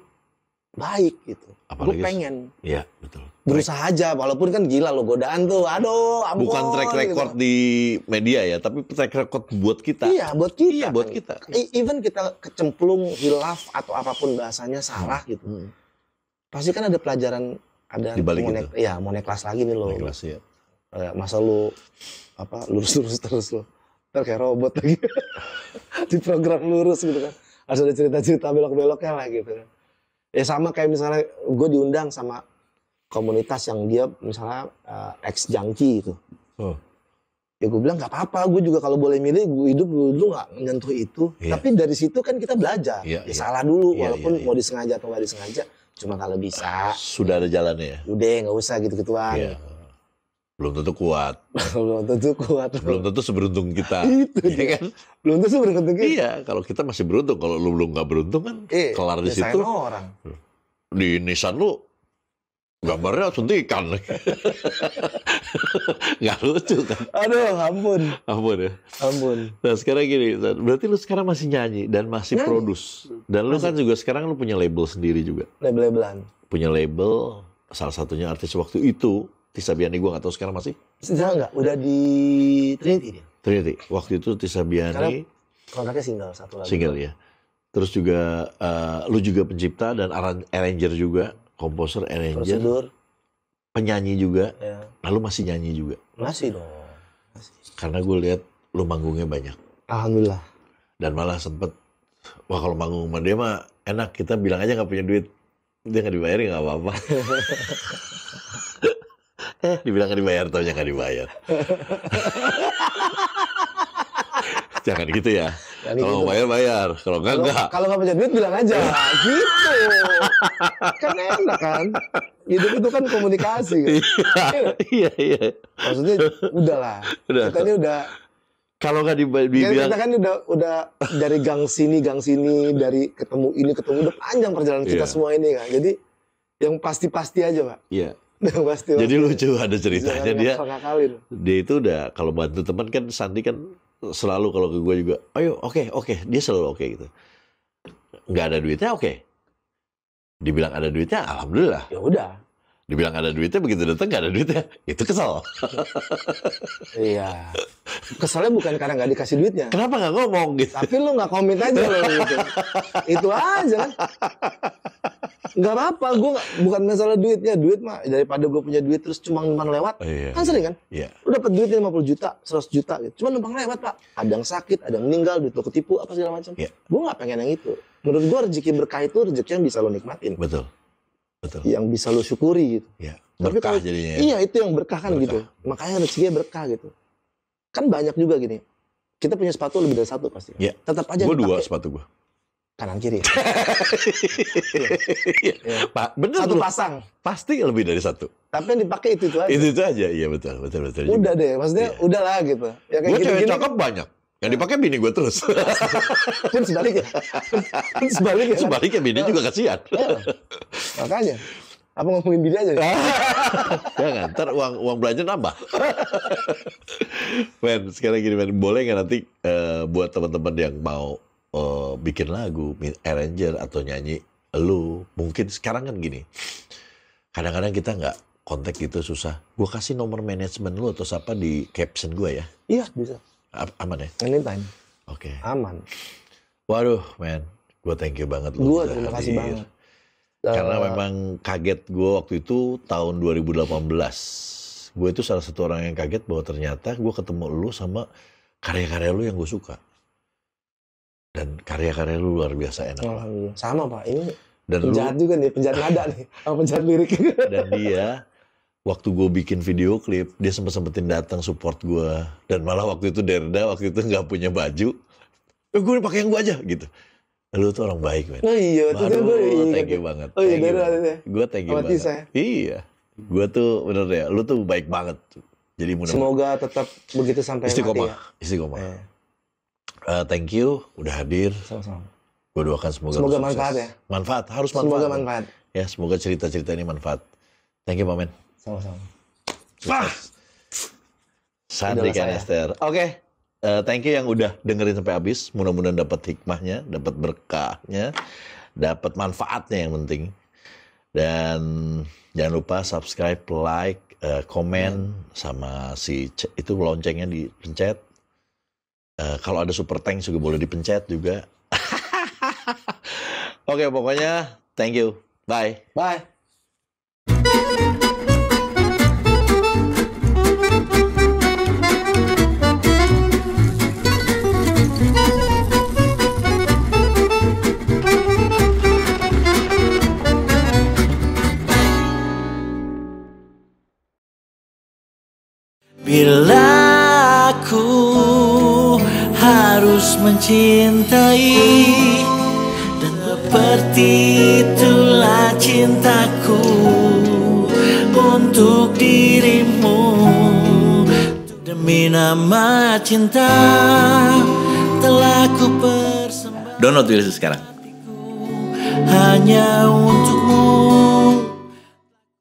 baik gitu. Gue pengen. Iya, betul. Berusaha aja, walaupun kan gila lo godaan tuh. Aduh, ampun. Bukan track record gitu di media ya, tapi track record buat kita. Iya, buat kita. Iya, buat kita. Even kita kecemplung, hilaf atau apapun bahasanya salah gitu. Pasti kan ada pelajaran, ada mau naik kelas lagi nih lo. Naik kelas ya. Masa lu lurus-lurus terus lo. Ntar kayak robot lagi. Di program lurus gitu kan. Harus ada cerita-cerita belok-beloknya lah gitu kan. Ya sama kayak misalnya gue diundang sama komunitas yang dia misalnya ex-junkie gitu. Ya gue bilang nggak apa-apa, gue juga kalau boleh milih gue hidup dulu nggak menyentuh itu. Tapi dari situ kan kita belajar. Salah dulu walaupun mau disengaja atau nggak disengaja. Cuma kalau bisa. Sudah ada jalannya ya? Udah nggak usah gitu-gituan. Belum tentu kuat. Belum tentu kuat. Belum tentu seberuntung kita. Itu ya kan? Belum tentu seberuntung kita. Iya, kalau kita masih beruntung. Kalau lu belum nggak beruntung kan kelar di situ. Orang. Di Nissan lu gambarnya suntikan. Nggak lucu kan? Aduh, ampun. Ampun ya? Ampun. Nah sekarang gini, berarti lu sekarang masih nyanyi dan masih produce. Dan lu kan juga sekarang lu punya label sendiri juga. Label-labelan. Punya label, salah satunya artis waktu itu, Tisa Biani, gue nggak tahu sekarang masih. Sekarang nggak, udah di Trinity dia. Trinity, waktu itu Tisa Biani. Karena kontraknya single satu lagi. Single ya. Terus juga, lu juga pencipta dan arranger juga, komposer, arranger. Prosedur. Penyanyi juga. Ya. Lalu masih nyanyi juga. Masih dong. Masih. Karena gue lihat lu manggungnya banyak. Alhamdulillah. Dan malah sempet, wah kalau manggung sama dia mah enak, kita bilang aja nggak punya duit. Dia nggak dibayar, nggak apa-apa. Dibilang nggak dibayar, taunya nggak dibayar. Jangan gitu ya. Kalau bayar, kalau enggak. Kalau nggak punya duit bilang aja, gitu. Kan enak kan. Hidup itu kan komunikasi. Kan? Iya. Maksudnya udahlah. Udah. Kita ini udah. Kalau nggak dibilang. Kita kan udah dari gang sini, dari ketemu ini, udah panjang perjalanan kita semua ini kan. Jadi yang pasti aja Pak. Iya. Yang pasti. Jadi lucu ada ceritanya Ngakalin. dia itu udah kalau bantu teman kan Sandi kan selalu kalau ke gue juga, ayo oke, dia selalu oke gitu. Nggak ada duitnya oke. Dibilang ada duitnya alhamdulillah. Ya udah. Dibilang ada duitnya begitu datang nggak ada duitnya, itu kesel. Iya. Keselnya bukan karena nggak dikasih duitnya. Kenapa nggak ngomong gitu? Tapi lu nggak komit aja lo gitu. Itu aja kan. Nggak apa-apa, gue bukan masalah duitnya. Duit mah daripada gue punya duit terus cuma numpang lewat. Iya. Kan sering kan? Iya. Lu dapat duitnya 50 juta, 100 juta gitu. Cuma numpang lewat Pak. Ada yang sakit, ada yang meninggal, duit lo ketipu, apa segala macam. Iya. Gue nggak pengen yang itu. Menurut gue rezeki berkah itu rezeki yang bisa lo nikmatin. Betul. Yang bisa lo syukuri gitu. Iya. Tapi Berkah kalau, jadinya. Iya itu yang berkah kan gitu. Makanya rezekinya berkah gitu. Kan banyak juga gini. Kita punya sepatu lebih dari satu pasti. Iya. Tetap aja Gue dipakai 2 sepatu gue. kanan kiri. Iya. Pak, bener Satu tuh. pasang. Pasti lebih dari 1. Tapi yang dipakai itu aja. Itu aja. Iya betul. Udah deh, maksudnya udahlah gitu. Ya kayak Gue cewek gini-gini cakep banyak. Yang dipakai bini gue terus. pun sebaliknya. Sebaliknya. Kan? Sebaliknya bini juga kasihan. Makanya. Apa ngomongin bini aja? Jangan, ntar uang belanja nambah. Men, sekarang gini men, boleh nggak nanti buat teman-teman yang mau bikin lagu, arranger atau nyanyi, lu mungkin sekarang kan gini, kadang-kadang kita nggak kontak gitu susah. Gue kasih nomor manajemen lu atau siapa di caption gue ya? Iya bisa. Aman ya? Anytime. Oke. Aman. Waduh, men, gue thank you banget lu. Gue terima kasih banget. Karena memang kaget gue waktu itu tahun 2018. Gue itu salah satu orang yang kaget bahwa ternyata gue ketemu lu sama karya-karya lu yang gue suka. Dan karya-karya lu luar biasa enak. Alhamdulillah. Sama Pak, ini dan penjahat juga nih, penjahat nada nih, sama penjahat lirik. Dan dia, waktu gue bikin video klip, dia sempetin datang support gue. Dan malah waktu itu Derda, waktu itu nggak punya baju. Gue pakai yang gue aja gitu. Lu tuh orang baik, men. Oh iya, itu gue thank you banget. Oh iya, Derda. Gue thank you banget. Ya? Iya. Gue tuh bener ya, lu tuh baik banget. Jadi semoga tetap begitu sampai istiqomah. mati ya. Istiqomah. Thank you, udah hadir. Sama-sama. Gue doakan semoga manfaat ya. Manfaat, harus manfaat. Semoga manfaat. Ya, semoga cerita-cerita ini manfaat. Thank you, Mamen. Sama-sama. Sandi Kanester. Oke. Thank you yang udah dengerin sampai habis. Mudah-mudahan dapat hikmahnya, dapat berkahnya, dapat manfaatnya yang penting. Dan jangan lupa subscribe, like, komen sama itu loncengnya dipencet. Kalau ada super thanks juga boleh dipencet juga. Oke, pokoknya thank you. Bye. Bye. Bila aku harus mencintai, dan seperti itulah cintaku untuk dirimu. Demi nama cinta telah ku persembahkan. Download dulu sekarang. Hanya untukmu.